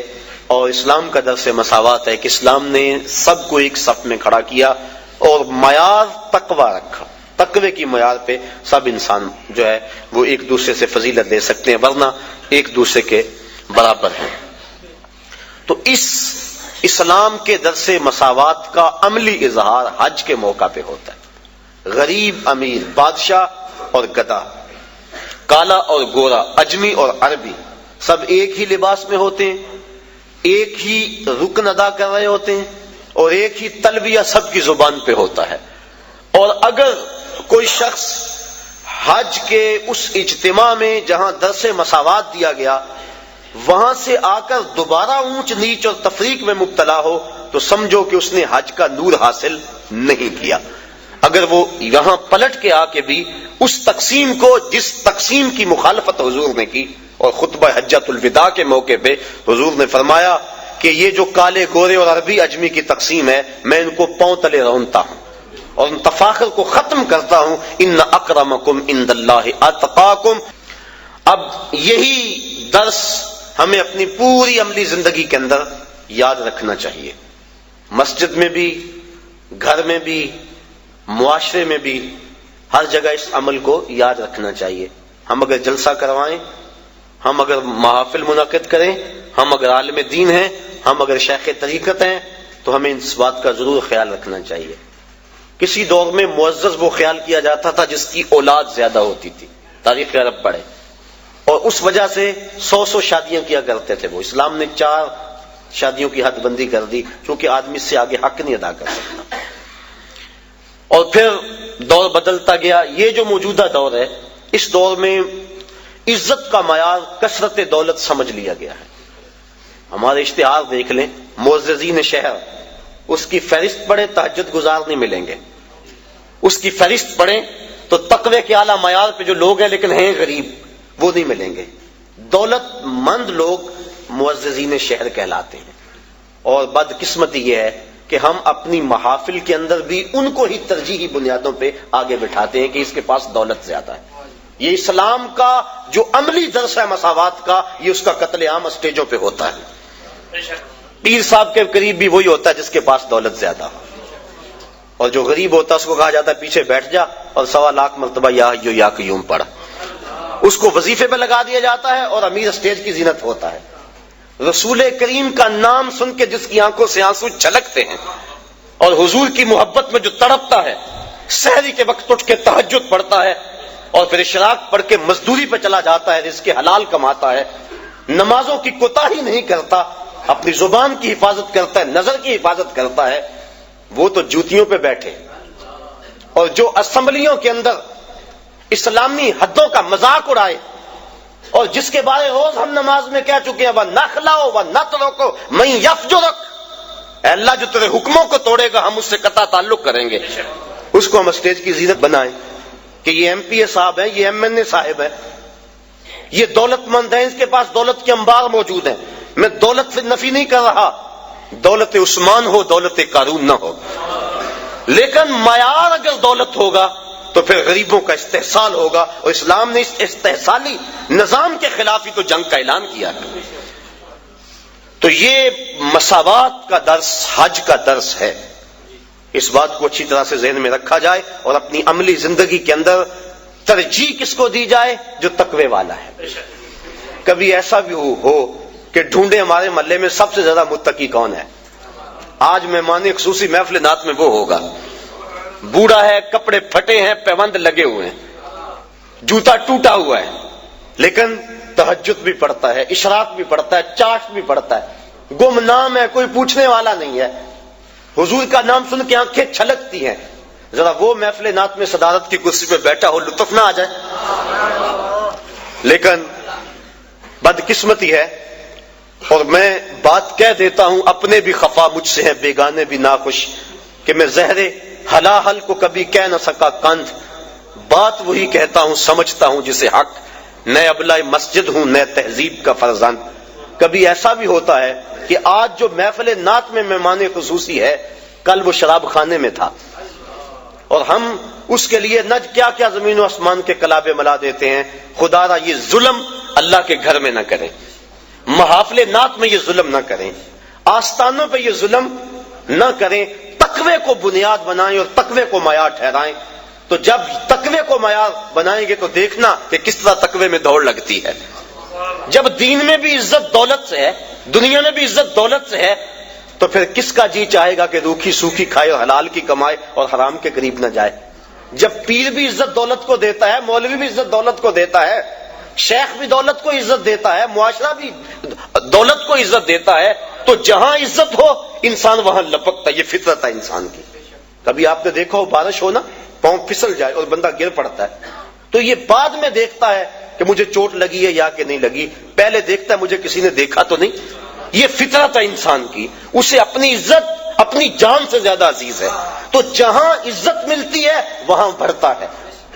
اور اسلام کا درس مساوات ہے کہ اسلام نے سب کو ایک صف میں کھڑا کیا اور معیار تقوی رکھا۔ تقوی کی معیار پہ سب انسان جو ہے وہ ایک دوسرے سے فضیلت لے سکتے ہیں، ورنہ ایک دوسرے کے برابر ہیں۔ تو اس اسلام کے درس مساوات کا عملی اظہار حج کے موقع پہ ہوتا ہے۔ غریب امیر، بادشاہ اور گدا، کالا اور گورا، اجمی اور عربی، سب ایک ہی لباس میں ہوتے ہیں، ایک ہی رکن ادا کر رہے ہوتے ہیں اور ایک ہی تلبیہ سب کی زبان پہ ہوتا ہے۔ اور اگر کوئی شخص حج کے اس اجتماع میں جہاں درس مساوات دیا گیا وہاں سے آ کر دوبارہ اونچ نیچ اور تفریق میں مبتلا ہو تو سمجھو کہ اس نے حج کا نور حاصل نہیں کیا۔ اگر وہ یہاں پلٹ کے آ کے بھی اس تقسیم کو، جس تقسیم کی مخالفت حضور نے کی، اور خطبہ حجۃ الوداع کے موقع پہ حضور نے فرمایا کہ یہ جو کالے گورے اور عربی اجمی کی تقسیم ہے میں ان کو پاؤں تلے رونتا ہوں اور ان تفاخر کو ختم کرتا ہوں۔ ان اکرمکم عند اللہ اتقاکم۔ اب یہی درس ہمیں اپنی پوری عملی زندگی کے اندر یاد رکھنا چاہیے، مسجد میں بھی، گھر میں بھی، معاشرے میں بھی، ہر جگہ اس عمل کو یاد رکھنا چاہیے۔ ہم اگر جلسہ کروائیں، ہم اگر محافل منعقد کریں، ہم اگر عالم دین ہیں، ہم اگر شیخ طریقت ہیں تو ہمیں اس بات کا ضرور خیال رکھنا چاہیے۔ کسی دور میں معزز وہ خیال کیا جاتا تھا جس کی اولاد زیادہ ہوتی تھی، تاریخ عرب پڑھے، اور اس وجہ سے 100 شادیاں کیا کرتے تھے وہ۔ اسلام نے 4 شادیوں کی حد بندی کر دی کیونکہ آدمی سے آگے حق نہیں ادا کر سکتا۔ اور پھر دور بدلتا گیا۔ یہ جو موجودہ دور ہے، اس دور میں عزت کا معیار کثرت دولت سمجھ لیا گیا ہے۔ ہمارے اشتہار دیکھ لیں، معززین شہر، اس کی فہرست پڑھیں تہجد گزار نہیں ملیں گے، اس کی فہرست پڑھیں تو تقوی کے اعلیٰ معیار پہ جو لوگ ہیں لیکن ہیں غریب وہ نہیں ملیں گے۔ دولت مند لوگ معززین شہر کہلاتے ہیں۔ اور بدقسمتی یہ ہے کہ ہم اپنی محافل کے اندر بھی ان کو ہی ترجیحی بنیادوں پہ آگے بٹھاتے ہیں کہ اس کے پاس دولت زیادہ ہے۔ یہ اسلام کا جو عملی درس ہے مساوات کا، یہ اس کا قتل عام اسٹیجوں پہ ہوتا ہے۔ پیر صاحب کے قریب بھی وہی ہوتا ہے جس کے پاس دولت زیادہ ہو، اور جو غریب ہوتا ہے اس کو کہا جاتا ہے پیچھے بیٹھ جا اور 1.25 لاکھ مرتبہ یا حیو یا قیوم پڑھ، اس کو وظیفے پہ لگا دیا جاتا ہے اور امیر اسٹیج کی زینت ہوتا ہے۔ رسول کریم کا نام سن کے جس کی آنکھوں سے آنسو چھلکتے ہیں اور حضور کی محبت میں جو تڑپتا ہے، سحری کے وقت اٹھ کے تہجد پڑھتا ہے اور پھر اشراق پڑھ کے مزدوری پہ چلا جاتا ہے، رزق حلال کماتا ہے، نمازوں کی کوتاہی نہیں کرتا، اپنی زبان کی حفاظت کرتا ہے، نظر کی حفاظت کرتا ہے، وہ تو جوتیوں پہ بیٹھے۔ اور جو اسمبلیوں کے اندر اسلامی حدوں کا مذاق اڑائے اور جس کے بارے روز ہم نماز میں کہہ چکے ہیں، وَنَخْلَعُ وَنَتْرُكُ مَن يَفْجُرُكَ، اے اللہ جو تیرے حکموں کو توڑے گا ہم اس سے قطع تعلق کریں گے۔ اس کو ہم اسٹیج کی زینت بنائیں کہ یہ ایم پی اے صاحب ہے، یہ ایم این اے صاحب ہے، یہ دولت مند ہے، اس کے پاس دولت کے انبار موجود ہیں۔ میں دولت سے نفی نہیں کر رہا، دولت عثمان ہو، دولت قارون نہ ہو، لیکن معیار اگر دولت ہوگا تو پھر غریبوں کا استحصال ہوگا، اور اسلام نے اس استحصالی نظام کے خلاف ہی تو جنگ کا اعلان کیا ہے۔ تو یہ مساوات کا درس حج کا درس ہے، اس بات کو اچھی طرح سے ذہن میں رکھا جائے اور اپنی عملی زندگی کے اندر ترجیح کس کو دی جائے؟ جو تقوی والا ہے۔ کبھی ایسا بھی ہو کہ ڈھونڈے ہمارے محلے میں سب سے زیادہ متقی کون ہے، آج مہمان خصوصی محفل نعت میں وہ ہوگا، بوڑھا ہے، کپڑے پھٹے ہیں، پیوند لگے ہوئے ہیں، جوتا ٹوٹا ہوا ہے، لیکن تہجد بھی پڑھتا ہے، اشراق بھی پڑھتا ہے، چاشت بھی پڑھتا ہے، گمنام ہے، کوئی پوچھنے والا نہیں ہے، حضور کا نام سن کے آنکھیں چھلکتی ہیں۔ ذرا وہ محفل نعت میں صدارت کی کرسی پہ بیٹھا ہو، لطف نہ آ جائے؟ لیکن بدقسمتی ہے، اور میں بات کہہ دیتا ہوں، اپنے بھی خفا مجھ سے ہیں، بیگانے بھی ناخوش، کہ میں زہر حلاحل کو کبھی کہہ نہ سکا کندھ، بات وہی کہتا ہوں سمجھتا ہوں جسے حق، نئے ابلہ مسجد ہوں نئے تہذیب کا فرزند۔ کبھی ایسا بھی ہوتا ہے کہ آج جو محفل نعت میں مہمان خصوصی ہے، کل وہ شراب خانے میں تھا، اور ہم اس کے لیے نہ کیا کیا زمین و آسمان کے کلابے ملا دیتے ہیں۔ خدا را یہ ظلم اللہ کے گھر میں نہ کریں، محافل نعت میں یہ ظلم نہ کریں، آستانوں پہ یہ ظلم نہ کریں، تقوی کو بنیاد بنائیں اور تقوی کو معیار ٹھہرائیں۔ تو جب تقوی کو معیار بنائیں گے تو دیکھنا کہ کس طرح تقوی میں دوڑ لگتی ہے۔ جب دین میں بھی عزت دولت سے ہے، دنیا میں بھی عزت دولت سے ہے، تو پھر کس کا جی چاہے گا کہ روکھی سوکھی کھائے اور حلال کی کمائے اور حرام کے قریب نہ جائے؟ جب پیر بھی عزت دولت کو دیتا ہے، مولوی بھی عزت دولت کو دیتا ہے، شیخ بھی دولت کو عزت دیتا ہے، معاشرہ بھی دولت کو عزت دیتا ہے، تو جہاں عزت ہو انسان وہاں لپکتا ہے۔ یہ فطرت ہے انسان کی۔ کبھی آپ نے دیکھا ہو بارش ہو نا، پاؤں پھسل جائے اور بندہ گر پڑتا ہے، تو یہ بعد میں دیکھتا ہے کہ مجھے چوٹ لگی ہے یا کہ نہیں لگی، پہلے دیکھتا ہے مجھے کسی نے دیکھا تو نہیں۔ یہ فطرت ہے انسان کی، اسے اپنی عزت اپنی جان سے زیادہ عزیز ہے، تو جہاں عزت ملتی ہے وہاں بڑھتا ہے۔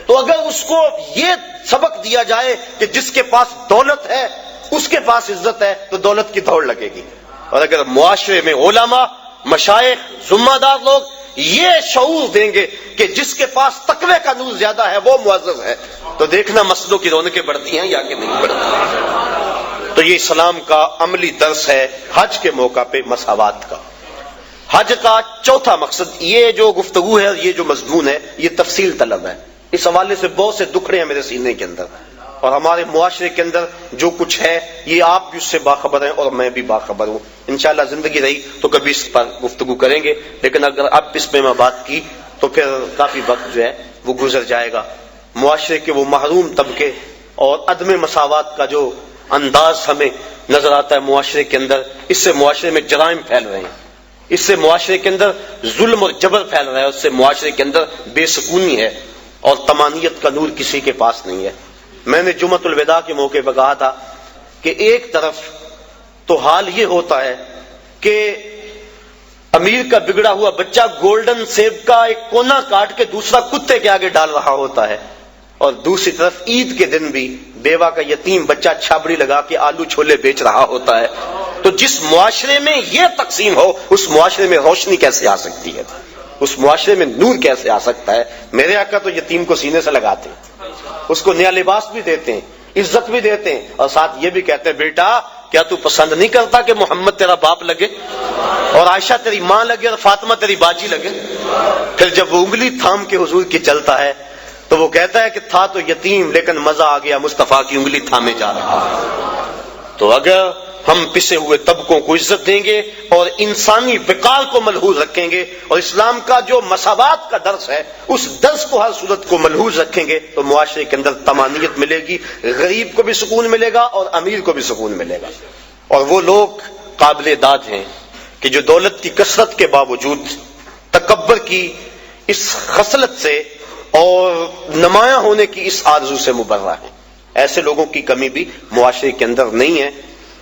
تو اگر اس کو یہ سبق دیا جائے کہ جس کے پاس دولت ہے اس کے پاس عزت ہے، تو دولت کی دوڑ لگے گی۔ اور اگر معاشرے میں علماء، مشائخ، ذمہ دار لوگ یہ شعور دیں گے کہ جس کے پاس تقوی کا نور زیادہ ہے وہ معزز ہے، تو دیکھنا مسجدوں کی رونقیں بڑھتی ہیں یا کہ نہیں بڑھتی۔ تو یہ اسلام کا عملی درس ہے حج کے موقع پہ مساوات کا۔ حج کا چوتھا مقصد، یہ جو گفتگو ہے، یہ جو مضمون ہے، یہ تفصیل طلب ہے۔ اس حوالے سے بہت سے دکھڑے ہیں میرے سینے کے اندر، اور ہمارے معاشرے کے اندر جو کچھ ہے یہ آپ بھی اس سے باخبر ہیں اور میں بھی باخبر ہوں۔ انشاءاللہ زندگی رہی تو کبھی اس پر گفتگو کریں گے، لیکن اگر اب اس پہ میں بات کی تو پھر کافی وقت جو ہے وہ گزر جائے گا۔ معاشرے کے وہ محروم طبقے اور عدم مساوات کا جو انداز ہمیں نظر آتا ہے معاشرے کے اندر، اس سے معاشرے میں جرائم پھیل رہے ہیں، اس سے معاشرے کے اندر ظلم اور جبر پھیل رہا ہے، اس سے معاشرے کے اندر بے سکونی ہے اور طمانینت کا نور کسی کے پاس نہیں ہے۔ میں نے جمعۃ الوداع کے موقع پہ کہا تھا کہ ایک طرف تو حال یہ ہوتا ہے کہ امیر کا بگڑا ہوا بچہ گولڈن سیب کا ایک کونا کاٹ کے دوسرا کتے کے آگے ڈال رہا ہوتا ہے، اور دوسری طرف عید کے دن بھی بیوہ کا یتیم بچہ چھابڑی لگا کے آلو چھولے بیچ رہا ہوتا ہے۔ تو جس معاشرے میں یہ تقسیم ہو اس معاشرے میں روشنی کیسے آ سکتی ہے، اس معاشرے میں نور کیسے آ سکتا ہے؟ میرے آقا تو یتیم کو سینے سے لگاتے ہیں، اس کو نیا لباس بھی دیتے ہیں، عزت بھی دیتے ہیں، اور ساتھ یہ بھی کہتے ہیں بیٹا کیا تو پسند نہیں کرتا کہ محمد تیرا باپ لگے اور عائشہ تیری ماں لگے اور فاطمہ تیری باجی لگے؟ پھر جب وہ انگلی تھام کے حضور کی چلتا ہے تو وہ کہتا ہے کہ تھا تو یتیم لیکن مزہ آ گیا مصطفیٰ کی انگلی تھامے جا رہا ہے۔ تو اگر ہم پسے ہوئے طبقوں کو عزت دیں گے اور انسانی وقار کو ملحوظ رکھیں گے اور اسلام کا جو مساوات کا درس ہے اس درس کو ہر صورت کو ملحوظ رکھیں گے تو معاشرے کے اندر طمانینت ملے گی، غریب کو بھی سکون ملے گا اور امیر کو بھی سکون ملے گا۔ اور وہ لوگ قابل داد ہیں کہ جو دولت کی کثرت کے باوجود تکبر کی اس خصلت سے اور نمایاں ہونے کی اس آرزو سے مبرہ ہیں، ایسے لوگوں کی کمی بھی معاشرے کے اندر نہیں ہے۔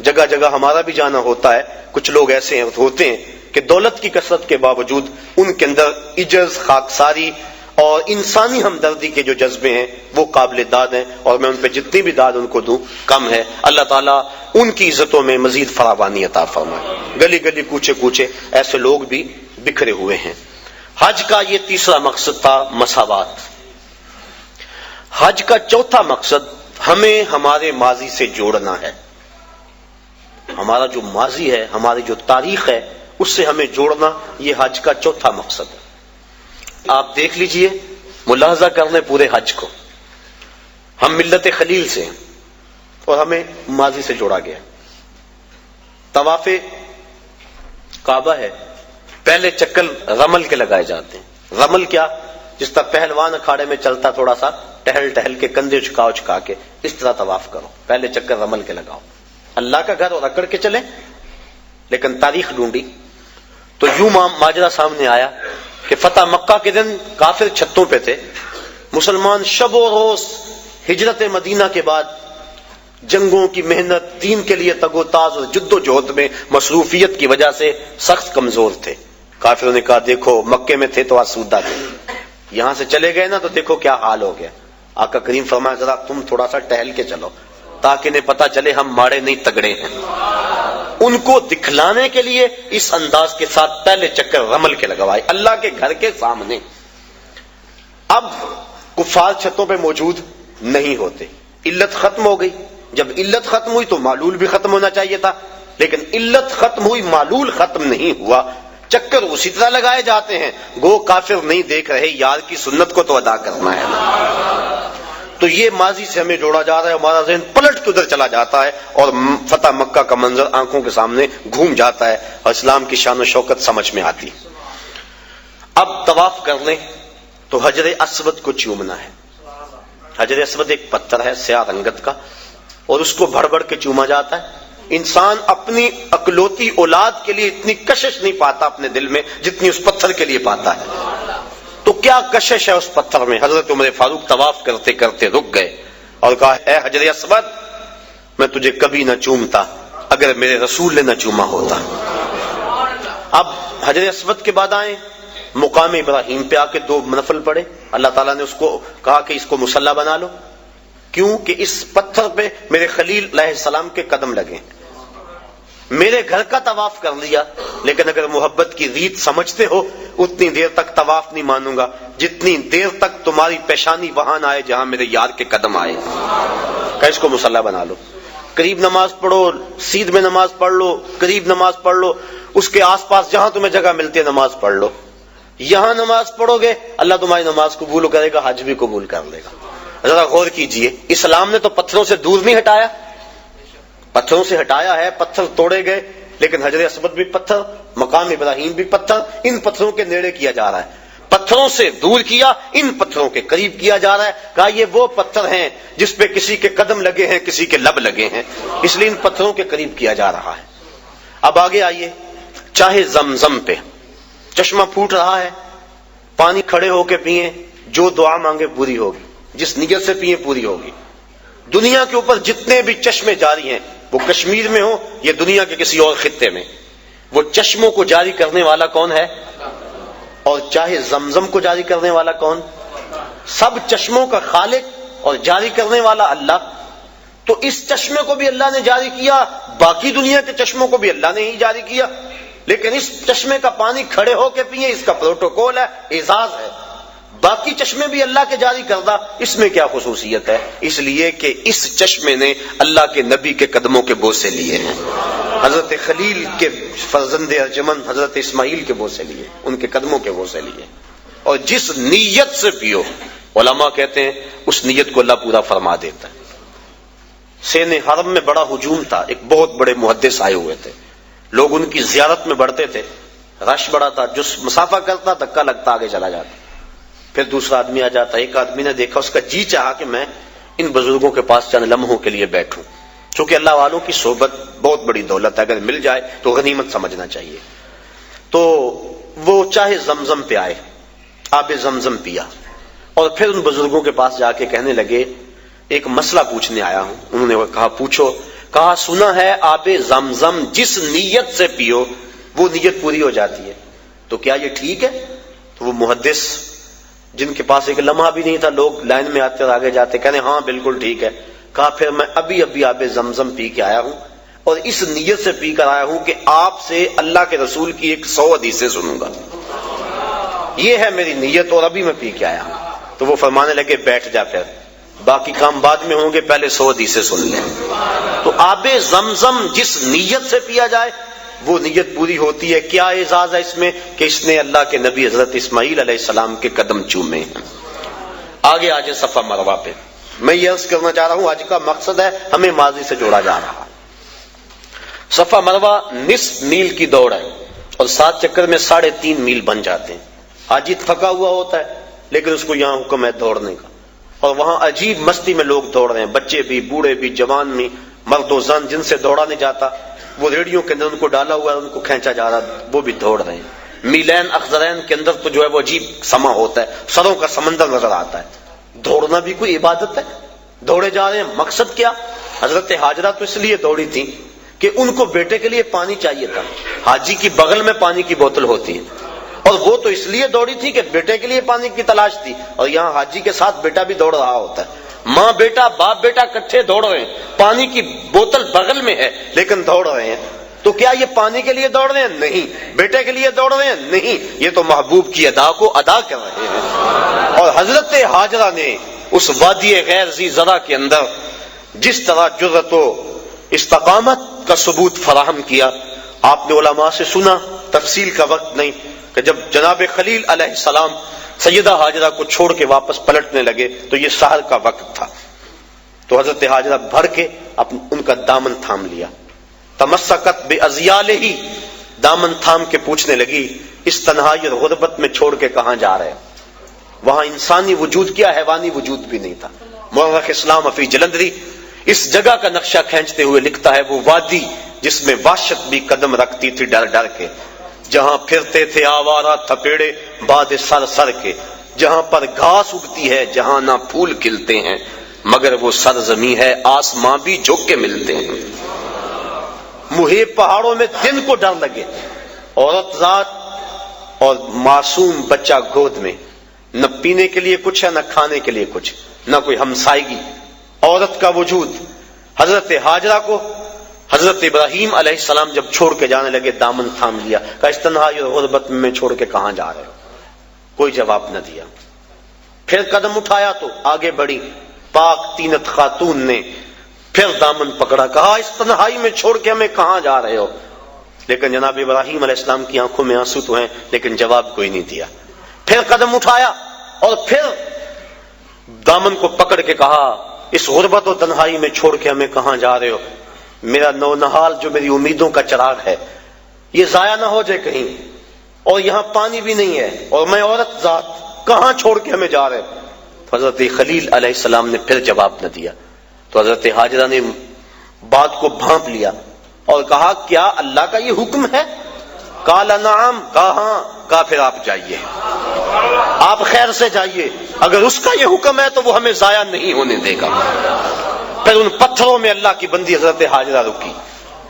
جگہ جگہ ہمارا بھی جانا ہوتا ہے، کچھ لوگ ایسے ہوتے ہیں کہ دولت کی کثرت کے باوجود ان کے اندر عجز، خاکساری اور انسانی ہمدردی کے جو جذبے ہیں وہ قابل داد ہیں، اور میں ان پہ جتنی بھی داد ان کو دوں کم ہے۔ اللہ تعالیٰ ان کی عزتوں میں مزید فراوانی عطا فرمائے۔ گلی گلی کوچے کوچے ایسے لوگ بھی بکھرے ہوئے ہیں۔ حج کا یہ تیسرا مقصد تھا مساوات۔ حج کا چوتھا مقصد ہمیں ہمارے ماضی سے جوڑنا ہے۔ ہمارا جو ماضی ہے، ہماری جو تاریخ ہے، اس سے ہمیں جوڑنا، یہ حج کا چوتھا مقصد ہے۔ آپ دیکھ لیجئے، ملاحظہ کر لیں پورے حج کو، ہم ملت خلیل سے ہیں اور ہمیں ماضی سے جوڑا گیا۔ طواف کعبہ ہے، پہلے چکر رمل کے لگائے جاتے ہیں۔ رمل کیا؟ جس طرح پہلوان اکھاڑے میں چلتا تھوڑا سا ٹہل ٹہل کے کندھے جھکا کے اس طرح طواف کرو، پہلے چکر رمل کے لگاؤ۔ اللہ کا گھر اور اکڑ کے چلے، لیکن تاریخ ڈھونڈی تو یوں ماجرا سامنے آیا کہ فتح مکہ کے دن کافر چھتوں پہ تھے، مسلمان شب و روز ہجرت مدینہ کے بعد جنگوں کی محنت، دین کے لیے تگ و تاز اور جد و جہد میں مصروفیت کی وجہ سے سخت کمزور تھے۔ کافروں نے کہا دیکھو مکے میں تھے تو آسودہ تھے، یہاں سے چلے گئے نا تو دیکھو کیا حال ہو گیا۔ آقا کریم فرمایا ذرا تم تھوڑا سا ٹہل کے چلو تاکہ انہیں پتا چلے ہم ماڑے نہیں تگڑے ہیں۔ ان کو دکھلانے کے لیے اس انداز کے ساتھ پہلے چکر رمل کے لگوائے اللہ کے گھر کے سامنے۔ اب کفار چھتوں پہ موجود نہیں ہوتے، علت ختم ہو گئی۔ جب علت ختم ہوئی تو معلول بھی ختم ہونا چاہیے تھا، لیکن علت ختم ہوئی معلول ختم نہیں ہوا، چکر اسی طرح لگائے جاتے ہیں۔ گو کافر نہیں دیکھ رہے، یار کی سنت کو تو ادا کرنا ہے۔ تو یہ ماضی سے ہمیں جوڑا جا رہا ہے، ہمارا ذہن پلٹ کے ادھر چلا جاتا ہے اور فتح مکہ کا منظر آنکھوں کے سامنے گھوم جاتا ہے اور اسلام کی شان و شوکت سمجھ میں آتی. اب طواف کر لیں تو حجر اسود کو چومنا ہے. حجر اسود ایک پتھر ہے سیاہ رنگت کا، اور اس کو بڑھ بڑھ کے چوما جاتا ہے. انسان اپنی اکلوتی اولاد کے لیے اتنی کشش نہیں پاتا اپنے دل میں جتنی اس پتھر کے لیے پاتا ہے. تو کیا کشش ہے اس پتھر میں. حضرت عمر فاروق طواف کرتے کرتے رک گئے اور کہا اے حجر اسود، میں تجھے کبھی نہ چومتا اگر میرے رسول نے نہ چوما ہوتا. اب حجر اسود کے بعد آئے مقام ابراہیم پہ آ کے 2 نفل پڑھے. اللہ تعالیٰ نے اس کو کہا کہ اس کو مصلی بنا لو، کیوں کہ اس پتھر پہ میرے خلیل علیہ السلام کے قدم لگے. میرے گھر کا طواف کر لیا، لیکن اگر محبت کی ریت سمجھتے ہو اتنی دیر تک طواف نہیں مانوں گا جتنی دیر تک تمہاری پیشانی وہاں نہ آئے جہاں میرے یار کے قدم آئے. کہ اس کو مصلی بنا لو. قریب نماز پڑھو، سیدھ میں نماز پڑھ لو، قریب نماز پڑھ لو، اس کے آس پاس جہاں تمہیں جگہ ملتی ہے نماز پڑھ لو. یہاں نماز پڑھو گے اللہ تمہاری نماز قبول کرے گا، حج بھی قبول کر لے گا. ذرا غور کیجئے، اسلام نے تو پتھروں سے دور نہیں ہٹایا، پتھروں سے ہٹایا ہے، پتھر توڑے گئے، لیکن حجر اسود بھی پتھر، مقام ابراہیم بھی پتھر، ان پتھروں کے نیڑے کیا جا رہا ہے. پتھروں سے دور کیا، ان پتھروں کے قریب کیا جا رہا ہے. کہا یہ وہ پتھر ہیں جس پہ کسی کے قدم لگے ہیں، کسی کے لب لگے ہیں، اس لیے ان پتھروں کے قریب کیا جا رہا ہے. اب آگے آئیے، چاہے زمزم پہ چشمہ پھوٹ رہا ہے، پانی کھڑے ہو کے پیئیں، جو دعا مانگے پوری ہوگی، جس نیت سے پیئیں پوری ہوگی. دنیا کے اوپر جتنے بھی چشمے جاری ہیں، وہ کشمیر میں ہو یا دنیا کے کسی اور خطے میں، وہ چشموں کو جاری کرنے والا کون ہے؟ اور چاہے زمزم کو جاری کرنے والا کون؟ سب چشموں کا خالق اور جاری کرنے والا اللہ. تو اس چشمے کو بھی اللہ نے جاری کیا، باقی دنیا کے چشموں کو بھی اللہ نے ہی جاری کیا، لیکن اس چشمے کا پانی کھڑے ہو کے پیئیں، اس کا پروٹوکول ہے، اعزاز ہے. باقی چشمے بھی اللہ کے جاری کردہ، اس میں کیا خصوصیت ہے؟ اس لیے کہ اس چشمے نے اللہ کے نبی کے قدموں کے بوسے لیے ہیں، حضرت خلیل کے فرزند ارجمن حضرت اسماعیل کے بوسے لیے، ان کے قدموں کے بوسے لیے. اور جس نیت سے پیو، علماء کہتے ہیں اس نیت کو اللہ پورا فرما دیتا ہے. سین حرم میں بڑا ہجوم تھا، ایک بہت بڑے محدث آئے ہوئے تھے، لوگ ان کی زیارت میں بڑھتے تھے، رش بڑا تھا، جو مسافہ کرتا دھکا لگتا آگے چلا جاتا. پھر دوسرا آدمی آ جاتا. ایک آدمی نے دیکھا، اس کا جی چاہا کہ میں ان بزرگوں کے پاس چند لمحوں کے لیے بیٹھوں، چونکہ اللہ والوں کی صحبت بہت بڑی دولت ہے، اگر مل جائے تو غنیمت سمجھنا چاہیے. تو وہ چاہے زمزم پہ آئے، آب زمزم پیا، اور پھر ان بزرگوں کے پاس جا کے کہنے لگے ایک مسئلہ پوچھنے آیا ہوں. انہوں نے کہا پوچھو. کہا سنا ہے آب زمزم جس نیت سے پیو وہ نیت پوری ہو جاتی ہے، تو کیا یہ ٹھیک ہے؟ تو وہ محدث جن کے پاس ایک لمحہ بھی نہیں تھا، لوگ لائن میں آتے اور آگے جاتے، کہنے ہاں بالکل ٹھیک ہے. کہا پھر میں ابھی آب زمزم پی کے آیا ہوں اور اس نیت سے پی کر آیا ہوں کہ آپ سے اللہ کے رسول کی 100 حدیثیں سنوں گا، یہ ہے میری نیت، اور ابھی میں پی کے آیا ہوں. تو وہ فرمانے لگے بیٹھ جا، پھر باقی کام بعد میں ہوں گے، پہلے 100 حدیثیں سن لیں. تو آب زمزم جس نیت سے پیا جائے وہ نیت پوری ہوتی ہے. کیا اعزاز ہے اس میں کہ اس نے اللہ کے نبی حضرت اسماعیل علیہ السلام کے قدم چومے ہیں. آگے آجے صفا مروہ پہ. میں یہ عرض کرنا چاہ رہا ہوں آج کا مقصد ہے ہمیں ماضی سے جوڑا جا رہا. صفا مروہ نصف میل کی دوڑ ہے اور 7 چکر میں 3.5 میل بن جاتے ہیں. حاجی تھکا ہوا ہوتا ہے لیکن اس کو یہاں حکم ہے دوڑنے کا، اور وہاں عجیب مستی میں لوگ دوڑ رہے ہیں، بچے بھی، بوڑھے بھی، جوان بھی، مرد و زن. جن سے دوڑا نہیں جاتا وہ ریڑیوں کے اندر ان کو ڈالا ہوا ہے، ان کو کھینچا جا رہا ہے، وہ بھی دوڑ رہے ہیں. میلین اخضرین کے اندر تو جو ہے وہ عجیب سما ہوتا ہے، سروں کا سمندر نظر آتا ہے. دوڑنا بھی کوئی عبادت ہے، دوڑے جا رہے ہیں. مقصد کیا؟ حضرت ہاجرہ تو اس لیے دوڑی تھی کہ ان کو بیٹے کے لیے پانی چاہیے تھا. حاجی کی بغل میں پانی کی بوتل ہوتی ہے، اور وہ تو اس لیے دوڑی تھی کہ بیٹے کے لیے پانی کی تلاش تھی. اور یہاں حاجی کے ساتھ بیٹا بھی دوڑ رہا ہوتا ہے، ماں بیٹا باپ بیٹا کٹھے دوڑ رہے ہیں، پانی کی بوتل بغل میں ہے لیکن دوڑ رہے ہیں. تو کیا یہ پانی کے لیے دوڑ رہے ہیں؟ نہیں. بیٹے کے لیے دوڑ رہے ہیں؟ نہیں. یہ تو محبوب کی ادا کو ادا کر رہے ہیں. اور حضرت ہاجرہ نے اس وادی غیر ذی زرع کے اندر جس طرح جرأت و استقامت کا ثبوت فراہم کیا، آپ نے علماء سے سنا، تفصیل کا وقت نہیں، کہ جب جناب خلیل علیہ السلام سیدہ ہاجرہ کو چھوڑ کے واپس پلٹنے لگے تو یہ سحر کا وقت تھا، تو حضرت ہاجرہ بھر کے ان کا دامن تھام لیا، تمسکت بأذیالہ، دامن تھام کے پوچھنے لگی اس تنہائی اور غربت میں چھوڑ کے کہاں جا رہے؟ وہاں انسانی وجود کیا حیوانی وجود بھی نہیں تھا۔ مورخ اسلام افی جلندری اس جگہ کا نقشہ کھینچتے ہوئے لکھتا ہے وہ وادی جس میں وحشت بھی قدم رکھتی تھی ڈر ڈر کے، جہاں پھرتے تھے آوارہ تھپیڑے باد سر سر کے، جہاں پر گھاس اگتی ہے جہاں نہ پھول کھلتے ہیں، مگر وہ سرزمین ہے آسماں بھی جھک کے ملتے ہیں۔ محیط پہاڑوں میں دن کو ڈر لگے، عورت ذات اور معصوم بچہ گود میں، نہ پینے کے لیے کچھ ہے نہ کھانے کے لیے کچھ، نہ کوئی ہمسائیگی، عورت کا وجود۔ حضرت ہاجرہ کو حضرت ابراہیم علیہ السلام جب چھوڑ کے جانے لگے دامن تھام لیا، کہا اس تنہائی اور غربت میں چھوڑ کے کہاں جا رہے ہو؟ کوئی جواب نہ دیا۔ پھر قدم اٹھایا تو آگے بڑھی پاک تینت خاتون نے، پھر دامن پکڑا، کہا اس تنہائی میں چھوڑ کے ہمیں کہاں جا رہے ہو؟ لیکن جناب ابراہیم علیہ السلام کی آنکھوں میں آنسو تو ہیں لیکن جواب کوئی نہیں دیا۔ پھر قدم اٹھایا اور پھر دامن کو پکڑ کے کہا اس غربت و تنہائی میں چھوڑ کے ہمیں کہاں جا رہے ہو؟ میرا نونہال جو میری امیدوں کا چراغ ہے یہ ضائع نہ ہو جائے کہیں، اور یہاں پانی بھی نہیں ہے، اور میں عورت ذات، کہاں چھوڑ کے ہمیں جا رہے؟ حضرت خلیل علیہ السلام نے پھر جواب نہ دیا، تو حضرت ہاجرہ نے بات کو بھانپ لیا اور کہا کیا اللہ کا یہ حکم ہے؟ قال نعم، کہا ہاں، کہا پھر آپ جائیے، آپ خیر سے جائیے، اگر اس کا یہ حکم ہے تو وہ ہمیں ضائع نہیں ہونے دے گا۔ پھر ان پتھروں میں اللہ کی بندی حضرت ہاجرہ رکی،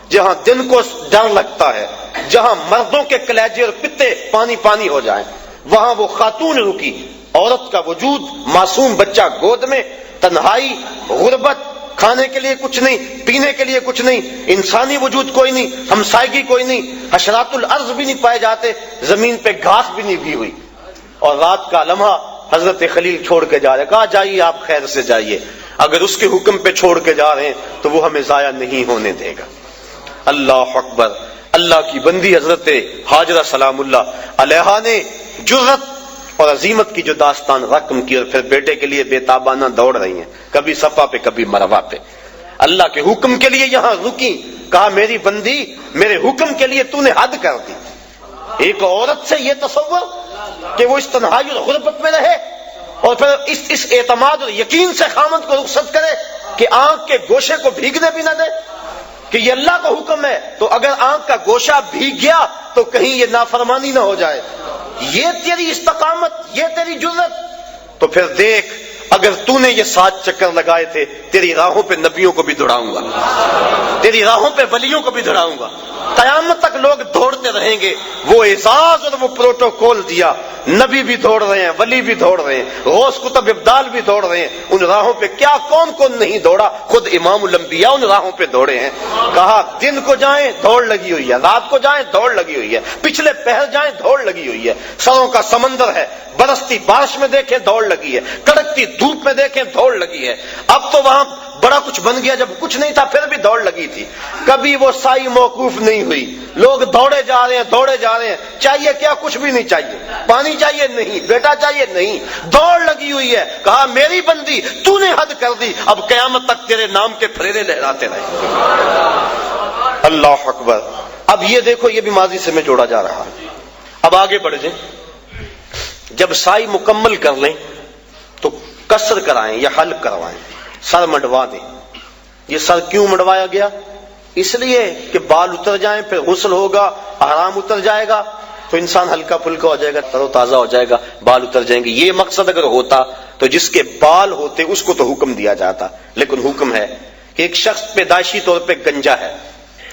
جہاں دن کو ڈر لگتا ہے، جہاں مردوں کے کلیجے اور پتے پانی پانی ہو جائیں، وہاں وہ خاتون رکی، عورت کا وجود، معصوم بچہ گود میں، تنہائی، غربت، کھانے کے لیے کچھ نہیں، پینے کے لیے کچھ نہیں، انسانی وجود کوئی نہیں، ہمسائیگی کوئی نہیں، حشرات الارض بھی نہیں پائے جاتے، زمین پہ گھاس بھی نہیں بھی ہوئی، اور رات کا لمحہ حضرت خلیل چھوڑ کے جا رہے، کہا جائیے آپ خیر سے جائیے، اگر اس کے حکم پہ چھوڑ کے جا رہے ہیں تو وہ ہمیں ضائع نہیں ہونے دے گا۔ اللہ اکبر، اللہ کی بندی حضرت ہاجرہ سلام اللہ علیہا نے جرأت اور عظیمت کی جو داستان رقم کی، اور پھر بیٹے کے لیے بے تابانہ دوڑ رہی ہیں، کبھی صفا پہ کبھی مروہ پہ، اللہ کے حکم کے لیے یہاں رکی، کہا میری بندی میرے حکم کے لیے تو نے حد کر دی۔ ایک عورت سے یہ تصور کہ وہ اس تنہائی اور غربت میں رہے، اور پھر اس اعتماد اور یقین سے خامد کو رخصت کرے کہ آنکھ کے گوشے کو بھیگنے بھی نہ دے، کہ یہ اللہ کا حکم ہے، تو اگر آنکھ کا گوشہ بھیگ گیا تو کہیں یہ نافرمانی نہ ہو جائے، یہ تیری استقامت، یہ تیری جرأت، تو پھر دیکھ اگر تو نے یہ 7 چکر لگائے تھے، تیری راہوں پہ نبیوں کو بھی دوڑاؤں گا، تیری راہوں پہ ولیوں کو بھی دوڑاؤں گا، قیامت تک لوگ دوڑتے رہیں گے۔ وہ اعزاز اور وہ پروٹوکول دیا، نبی بھی دوڑ رہے ہیں، ولی بھی دوڑ رہے ہیں، غوث کتب ابدال بھی دوڑ رہے ہیں، ان راہوں پہ کیا کون کون نہیں دوڑا، خود امام الانبیاء ان راہوں پہ دوڑے ہیں۔ کہا دن کو جائیں دوڑ لگی ہوئی ہے، رات کو جائیں دوڑ لگی ہوئی ہے، پچھلے پہر جائیں دوڑ لگی ہوئی ہے، سروں کا سمندر ہے، برستی بارش میں دیکھیں دوڑ لگی ہے، کڑکتی دھوپ میں دیکھیں دوڑ لگی ہے، اب تو وہاں بڑا کچھ بن گیا، جب کچھ نہیں تھا پھر بھی دوڑ لگی تھی، کبھی وہ سائی موقوف نہیں ہوئی، لوگ دوڑے جا رہے ہیں دوڑے جا رہے ہیں، چاہیے کیا؟ کچھ بھی نہیں چاہیے، پانی چاہیے نہیں، بیٹا چاہیے نہیں، دوڑ لگی ہوئی ہے۔ کہا میری بندی تو نے حد کر دی، اب قیامت تک تیرے نام کے پھریرے لہراتے رہے۔ اللہ اکبر۔ اب یہ دیکھو یہ بھی ماضی سے میں جوڑا جا رہا ہے، اب آگے بڑھ جائیں، جب سائی مکمل کر لیں تو قصر کرائیں یا حلق کروائیں، سر مڈوا دیں۔ یہ سر کیوں مڈوایا گیا؟ اس لیے کہ بال اتر جائیں، پھر غسل ہوگا، احرام اتر جائے گا تو انسان ہلکا پھلکا ہو جائے گا، تر و تازہ ہو جائے گا، بال اتر جائیں گے۔ یہ مقصد اگر ہوتا تو جس کے بال ہوتے اس کو تو حکم دیا جاتا، لیکن حکم ہے کہ ایک شخص پیدائشی طور پہ گنجا ہے،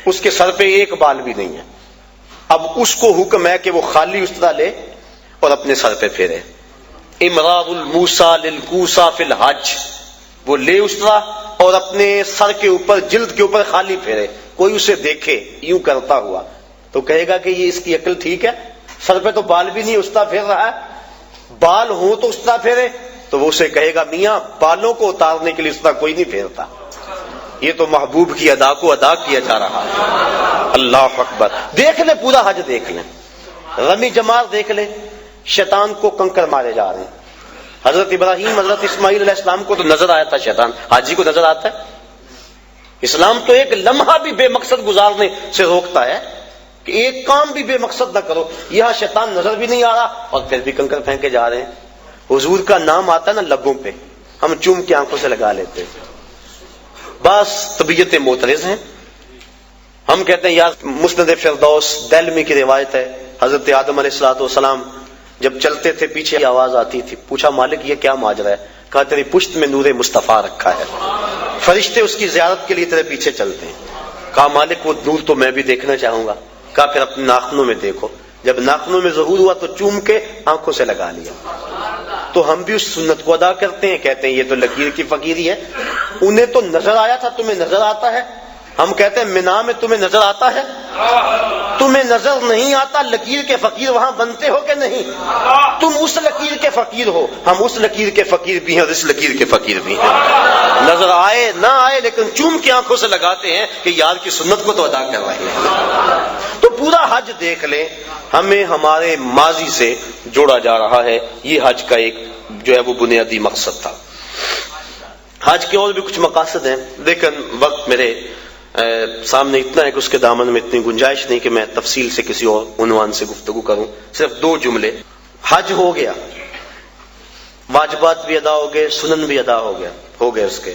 اس کے سر پہ ایک بال بھی نہیں ہے، اب اس کو حکم ہے کہ وہ خالی استرا لے اور اپنے سر پہ پھیرے۔ امراض الموسیٰ للکوسیٰ فی الحج، وہ لے استرا اور اپنے سر کے اوپر جلد کے اوپر خالی پھیرے، کوئی اسے دیکھے یوں کرتا ہوا تو کہے گا کہ یہ اس کی عقل ٹھیک ہے، سر پہ تو بال بھی نہیں استرا پھیر رہا ہے، بال ہوں تو استرا پھیرے، تو وہ اسے کہے گا میاں بالوں کو اتارنے کے لیے استرا کوئی نہیں پھیرتا، یہ تو محبوب کی ادا کو ادا کیا جا رہا ہے۔ اللہ اکبر۔ دیکھ لیں پورا حج دیکھ لیں، رمی جمار دیکھ لیں، شیطان کو کنکر مارے جا رہے ہیں. حضرت ابراہیم حضرت اسماعیل علیہ السلام کو تو نظر آیا تھا شیطان، حاجی کو نظر آتا ہے؟ اسلام تو ایک لمحہ بھی بے مقصد گزارنے سے روکتا ہے کہ ایک کام بھی بے مقصد نہ کرو. یہاں شیطان نظر بھی نہیں آ رہا اور پھر بھی کنکر پھینکے جا رہے ہیں. حضور کا نام آتا ہے نا لبوں پہ، ہم چوم کے آنکھوں سے لگا لیتے ہیں. بس طبیعتیں معترض ہیں. ہم کہتے ہیں یار مسند فردوس دہلمی کی روایت ہے، حضرت آدم علیہ الصلوۃ والسلام جب چلتے تھے پیچھے آواز آتی تھی. پوچھا مالک یہ کیا ماجرا ہے؟ کہا تیری پشت میں نور مصطفیٰ رکھا ہے، فرشتے اس کی زیارت کے لیے تیرے پیچھے چلتے ہیں. کہا مالک وہ نور تو میں بھی دیکھنا چاہوں گا. کہا پھر اپنے ناخنوں میں دیکھو. جب ناخنوں میں ظہور ہوا تو چوم کے آنکھوں سے لگا لیا. تو ہم بھی اس سنت کو ادا کرتے ہیں، کہتے ہیں یہ تو لکیر کی فقیری ہے. انہیں تو نظر آیا تھا، تمہیں نظر آتا ہے؟ ہم کہتے ہیں مینا میں تمہیں نظر آتا ہے؟ تمہیں نظر نہیں آتا. لکیر کے فقیر وہاں بنتے ہو کہ نہیں؟ تم اس لکیر کے فقیر ہو، ہم اس لکیر کے فقیر بھی ہیں اور اس لکیر کے فقیر بھی ہیں. نظر آئے نہ آئے لیکن چوم کی آنکھوں سے لگاتے ہیں کہ یار کی سنت کو تو ادا کر رہے ہیں. تو پورا حج دیکھ لیں، ہمیں ہمارے ماضی سے جوڑا جا رہا ہے. یہ حج کا ایک جو ہے وہ بنیادی مقصد تھا. حج کے اور بھی کچھ مقاصد ہیں لیکن وقت میرے سامنے اتنا ہے کہ اس کے دامن میں اتنی گنجائش نہیں کہ میں تفصیل سے کسی اور عنوان سے گفتگو کروں. صرف 2 جملے. حج ہو گیا، واجبات بھی ادا ہو گئے، سنن بھی ادا ہو گئے اس کے،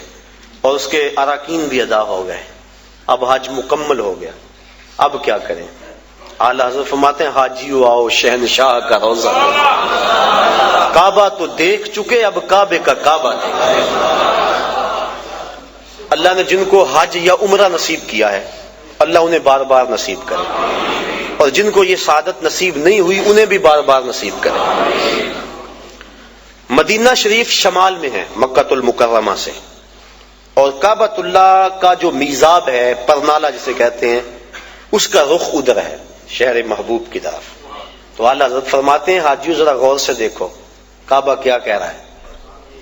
اور اس کے اراکین بھی ادا ہو گئے. اب حج مکمل ہو گیا. اب کیا کریں؟ اعلیٰ حضرت فرماتے ہیں حاجیو آؤ شہنشاہ کا روزہ. کعبہ تو دیکھ چکے، اب کعبے کا کعبہ دیکھیں. اللہ نے جن کو حج یا عمرہ نصیب کیا ہے اللہ انہیں بار بار نصیب کرے، اور جن کو یہ سعادت نصیب نہیں ہوئی انہیں بھی بار بار نصیب کرے. مدینہ شریف شمال میں ہے مکہ المکرمہ سے، اور کعبۃ اللہ کا جو میزاب ہے، پرنالہ جسے کہتے ہیں، اس کا رخ ادھر ہے شہر محبوب کی طرف. تو اعلیٰ حضرت فرماتے ہیں حاجیوں ذرا غور سے دیکھو کعبہ کیا کہہ رہا ہے.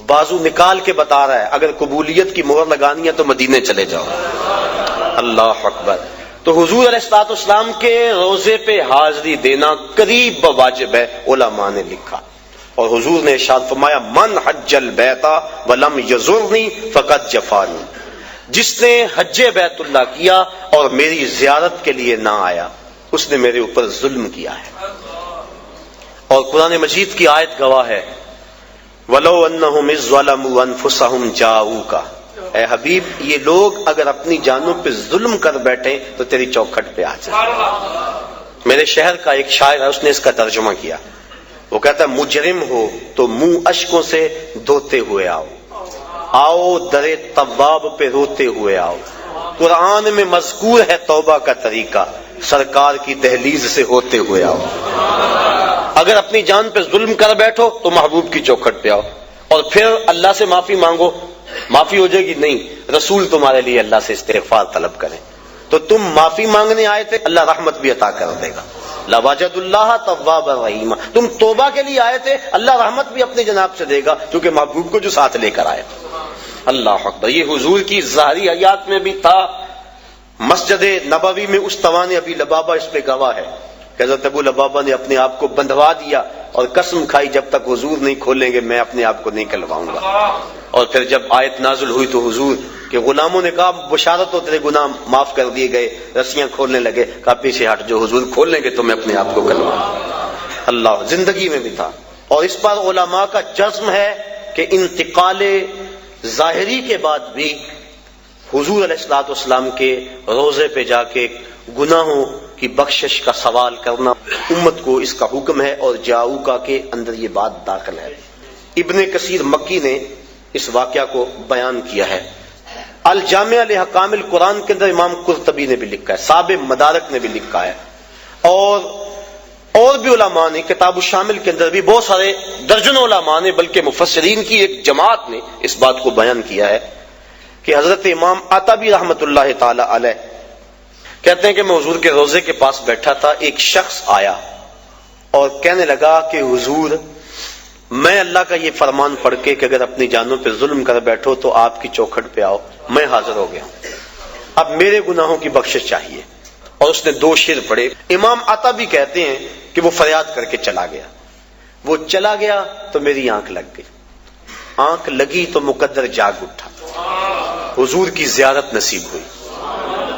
بازو نکال کے بتا رہا ہے اگر قبولیت کی مہر لگانی ہے تو مدینے چلے جاؤ. اللہ اکبر. تو حضور علیہ الصلوۃ والسلام کے روزے پہ حاضری دینا قریب واجب ہے، علماء نے لکھا. اور حضور نے ارشاد فرمایا من حج البیت ولم یزرنی فقد جفانی. جس نے حج بیت اللہ کیا اور میری زیارت کے لیے نہ آیا اس نے میرے اوپر ظلم کیا ہے. اور قرآن مجید کی آیت گواہ ہے وَلَوْ أَنَّهُمْ إِذْ ظَلَمُوا أَنفُسَهُمْ جَاءُوكَ. اے حبیب یہ لوگ اگر اپنی جانوں پہ ظلم کر بیٹھیں تو تیری چوکھٹ پہ آ جائیں. میرے شہر کا ایک شاعر ہے، اس نے اس کا ترجمہ کیا. وہ کہتا ہے مجرم ہو تو منہ اشکوں سے دھوتے ہوئے آؤ، آؤ درے طواب پہ روتے ہوئے آؤ. قرآن میں مذکور ہے توبہ کا طریقہ، سرکار کی دہلیز سے ہوتے ہوئے آؤ. اگر اپنی جان پہ ظلم کر بیٹھو تو محبوب کی چوکھٹ پہ آؤ، اور پھر اللہ سے معافی مانگو. معافی ہو جائے گی؟ نہیں، رسول تمہارے لیے اللہ سے استغفار طلب کریں. تو تم معافی مانگنے آئے تھے، اللہ رحمت بھی عطا کر دے گا. لَوَجَدُ اللَّهَ تَوَّابًا رَحِيمًا. تم توبہ کے لیے آئے تھے، اللہ رحمت بھی اپنی جناب سے دے گا کیونکہ محبوب کو جو ساتھ لے کر آئے. اللہ اکبر. یہ حضور کی ظاہری حیات میں بھی تھا. مسجد نبوی میں استوان ابی لبابہ اس پہ گواہ ہے کہ حضرت ابو لبابہ نے اپنے آپ کو بندھوا دیا اور قسم کھائی جب تک حضور نہیں کھولیں گے میں اپنے آپ کو نہیں کھلواؤں گا. اور پھر جب آیت نازل ہوئی تو حضور کے غلاموں نے کہا بشارت ہو تیرے گناہ معاف کر دیے گئے. رسیاں کھولنے لگے، کہا پیچھے ہٹ جو حضور کھول لیں گے تو میں اپنے آپ کو کھلواؤں. اللہ زندگی میں بھی تھا. اور اس پر علماء کا جزم ہے کہ انتقال ظاہری کے بعد بھی حضور علیہ الصلوۃ والسلام کے روزے پہ جا کے گناہوں کی بخشش کا سوال کرنا امت کو اس کا حکم ہے، اور جاؤکا کے اندر یہ بات داخل ہے. ابن کثیر مکی نے اس واقعہ کو بیان کیا ہے. الجامع لحکام القرآن کے اندر امام قرطبی نے بھی لکھا ہے، صاحب مدارک نے بھی لکھا ہے، اور بھی علماء نے کتاب الشامل کے اندر بھی بہت سارے درجنوں علماء نے بلکہ مفسرین کی ایک جماعت نے اس بات کو بیان کیا ہے کہ حضرت امام عطبی رحمۃ اللہ تعالی علیہ کہتے ہیں کہ میں حضور کے روزے کے پاس بیٹھا تھا، ایک شخص آیا اور کہنے لگا کہ حضور میں اللہ کا یہ فرمان پڑھ کے کہ اگر اپنی جانوں پہ ظلم کر بیٹھو تو آپ کی چوکھٹ پہ آؤ، میں حاضر ہو گیا ہوں، اب میرے گناہوں کی بخشش چاہیے. اور اس نے 2 شعر پڑھے. امام عطبی کہتے ہیں کہ وہ فریاد کر کے چلا گیا. وہ چلا گیا تو میری آنکھ لگ گئی، آنکھ لگی تو مقدر جاگ اٹھا، حضور کی زیارت نصیب ہوئی۔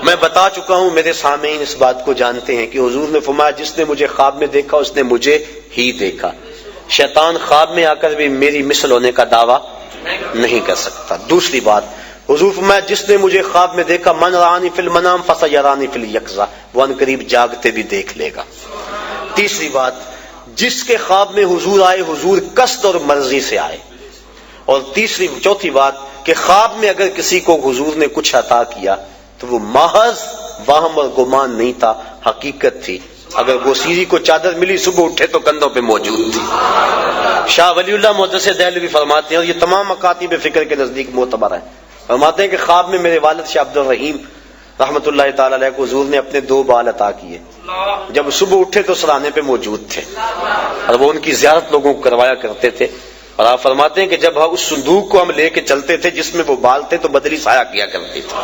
میں بتا چکا ہوں، میرے سامعین اس بات کو جانتے ہیں کہ حضور نے فرمایا جس نے مجھے خواب میں دیکھا اس نے مجھے ہی دیکھا۔ شیطان خواب میں آ کر بھی میری مثل ہونے کا دعویٰ نہیں کر سکتا۔ دوسری بات، حضور فرمایا جس نے مجھے خواب میں دیکھا من رانی فی المنام فسیرانی فی الیقظہ، وہ ان قریب جاگتے بھی دیکھ لے گا۔ تیسری بات، جس کے خواب میں حضور آئے حضور قصد اور مرضی سے آئے۔ اور چوتھی بات کہ خواب میں اگر کسی کو حضور نے کچھ عطا کیا تو وہ محض وہم اور گمان نہیں تھا، حقیقت تھی۔ اگر گوسیری کو چادر ملی صبح اٹھے تو کندھوں پہ موجود تھی۔ شاہ ولی اللہ محدث دہلوی فرماتے ہیں، اور یہ تمام مکاتب فکر کے نزدیک معتبر ہے، فرماتے ہیں کہ خواب میں میرے والد شاہ عبد الرحیم رحمۃ اللہ تعالی علیہ کو حضور نے اپنے 2 بال عطا کیے، جب صبح اٹھے تو سرانے پہ موجود تھے اور وہ ان کی زیارت لوگوں کو کروایا کرتے تھے۔ اور آپ فرماتے ہیں کہ جب اس صندوق کو ہم لے کے چلتے تھے جس میں وہ بال تھے تو بدلی سایہ کیا کرتی تھی۔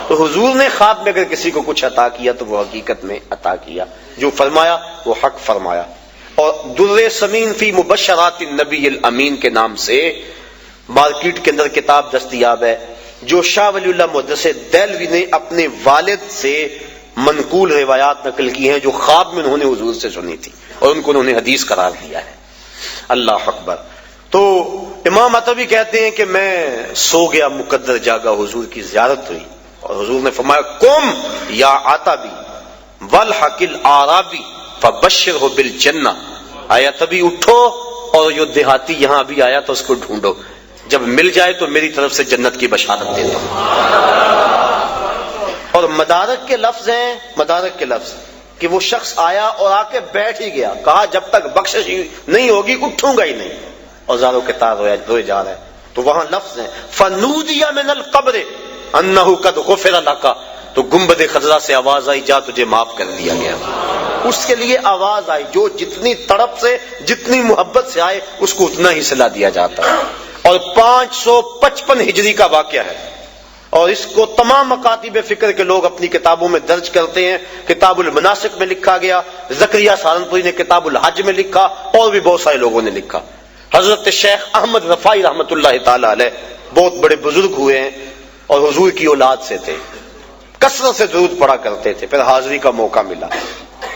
تو حضور نے خواب میں اگر کسی کو کچھ عطا کیا تو وہ حقیقت میں عطا کیا، جو فرمایا وہ حق فرمایا۔ اور در ثمین فی مبشرات النبی الامین کے نام سے مارکیٹ کے اندر کتاب دستیاب ہے، جو شاہ ولی اللہ محدث دہلوی نے اپنے والد سے منقول روایات نقل کی ہیں جو خواب میں انہوں نے حضور سے سنی تھی اور ان کو انہوں نے حدیث قرار دیا ہے۔ اللہ اکبر۔ تو امام عطوی کہتے ہیں کہ میں سو گیا مقدر جاگا، حضور کی زیارت ہوئی اور حضور نے فرمایا قم یا عطبی والحق الاعرابی فبشرہ بالجنہ، آیا تبھی اٹھو اور جو دیہاتی یہاں ابھی آیا تو اس کو ڈھونڈو، جب مل جائے تو میری طرف سے جنت کی بشارت دے دو۔ اور مدارک کے لفظ ہیں، مدارک کے لفظ کہ وہ شخص آیا اور آ کے بیٹھ ہی گیا، کہا جب تک بخشش نہیں ہوگی اٹھوں گا ہی نہیں، اوزاروں کے تار روئے جا رہے ہیں۔ تو وہاں لفظ ہیں فنودی من القبر انہ قد غفر لک، تو گنبد خضرا سے آواز آئی جا تجھے معاف کر دیا گیا۔ اس کے لیے آواز آئی، جو جتنی تڑپ سے جتنی محبت سے آئے اس کو اتنا ہی صلہ دیا جاتا ہے۔ اور 555 ہجری کا واقعہ ہے، اور اس کو تمام مکاتب فکر کے لوگ اپنی کتابوں میں درج کرتے ہیں۔ کتاب المناسک میں لکھا گیا، زکریا سہارنپوری نے کتاب الحج میں لکھا، اور بھی بہت سارے لوگوں نے لکھا۔ حضرت شیخ احمد رفاعی رحمۃ اللہ تعالی علیہ بہت بڑے بزرگ ہوئے ہیں اور حضور کی اولاد سے تھے، کثرت سے درود پڑھا کرتے تھے۔ پھر حاضری کا موقع ملا،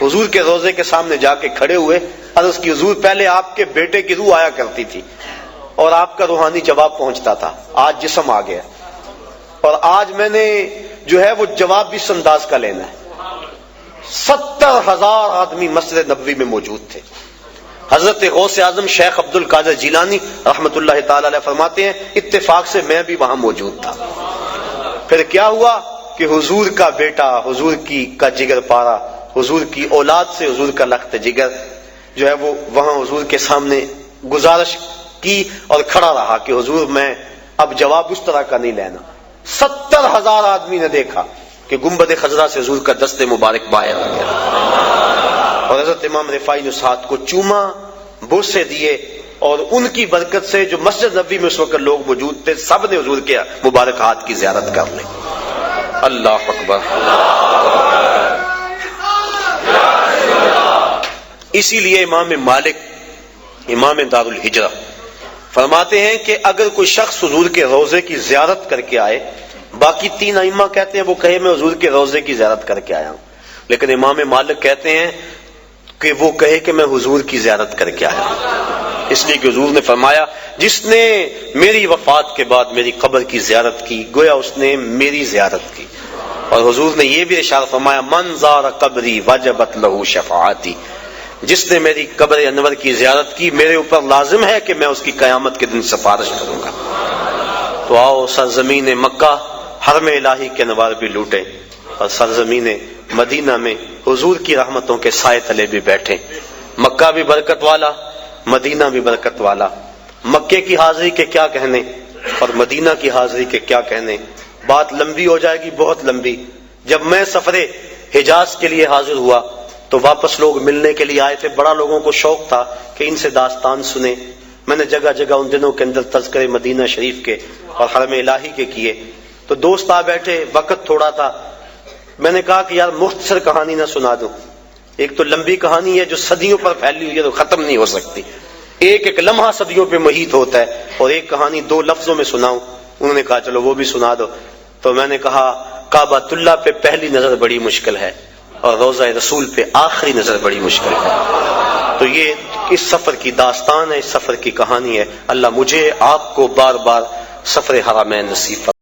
حضور کے روضے کے سامنے جا کے کھڑے ہوئے، عرض کی حضور پہلے آپ کے بیٹے کی روح آیا کرتی تھی اور آپ کا روحانی جواب پہنچتا تھا، آج جسم آ گیا اور آج میں نے جو ہے وہ جواب بھی اس انداز کا لینا ہے۔ 70,000 آدمی مسجد نبوی میں موجود تھے۔ حضرت غوث اعظم شیخ عبد القادر جیلانی رحمۃ اللہ تعالی علیہ فرماتے ہیں اتفاق سے میں بھی وہاں موجود تھا۔ پھر کیا ہوا کہ حضور کا بیٹا، حضور کا جگر پارا، حضور کی اولاد سے حضور کا لخت جگر جو ہے وہ وہاں حضور کے سامنے گزارش کی اور کھڑا رہا کہ حضور میں اب جواب اس طرح کا نہیں لینا۔ 70,000 آدمی نے دیکھا کہ گنبد خضرا سے حضور کا دست مبارک باہر آ گیا، اور حضرت امام رفاعی نے اس ہاتھ کو چوما، بوسے دیے، اور ان کی برکت سے جو مسجد نبوی میں اس وقت لوگ موجود تھے سب نے حضور کے مبارک ہاتھ کی زیارت کر لی۔ اللہ اکبر۔ اسی لیے امام مالک امام دار الہجرہ فرماتے ہیں کہ اگر کوئی شخص حضور کے روضے کی زیارت کر کے آئے، باقی 3 ائمہ کہتے ہیں وہ کہے میں حضور کے روضے کی زیارت کر کے آیا ہوں، لیکن امام مالک کہتے ہیں کہ وہ کہے کہ میں حضور کی زیارت کر کے آیا ہوں، اس لیے کہ حضور نے فرمایا جس نے میری وفات کے بعد میری قبر کی زیارت کی گویا اس نے میری زیارت کی۔ اور حضور نے یہ بھی ارشاد فرمایا من زار قبری وجبت لہ شفاعتی، جس نے میری قبر انور کی زیارت کی میرے اوپر لازم ہے کہ میں اس کی قیامت کے دن سفارش کروں گا۔ تو آؤ سرزمین مکہ حرم الہی کے انوار بھی لوٹیں اور سرزمین مدینہ میں حضور کی رحمتوں کے سائے تلے بھی بیٹھیں۔ مکہ بھی برکت والا، مدینہ بھی برکت والا، مکے کی حاضری کے کیا کہنے اور مدینہ کی حاضری کے کیا کہنے، بات لمبی ہو جائے گی، بہت لمبی۔ جب میں سفر حجاز کے لیے حاضر ہوا تو واپس لوگ ملنے کے لیے آئے تھے، بڑا لوگوں کو شوق تھا کہ ان سے داستان سنیں۔ میں نے جگہ جگہ ان دنوں کے اندر تذکرے مدینہ شریف کے اور حرم الہی کے کیے، تو دوست آ بیٹھے، وقت تھوڑا تھا، میں نے کہا کہ یار مختصر کہانی نہ سنا دوں، ایک تو لمبی کہانی ہے جو صدیوں پر پھیلی ہوئی ہے تو ختم نہیں ہو سکتی، ایک ایک لمحہ صدیوں پہ محیط ہوتا ہے. اور ایک کہانی 2 لفظوں میں سناؤں. انہوں نے کہا چلو وہ بھی سنا دو. تو میں نے کہا کعبۃ اللہ پہ پہلی نظر بڑی مشکل ہے اور روضہ رسول پہ آخری نظر بڑی مشکل ہے. تو یہ اس سفر کی داستان ہے، اس سفر کی کہانی ہے. اللہ مجھے آپ کو بار بار سفر حرمین نصیب فرمائے.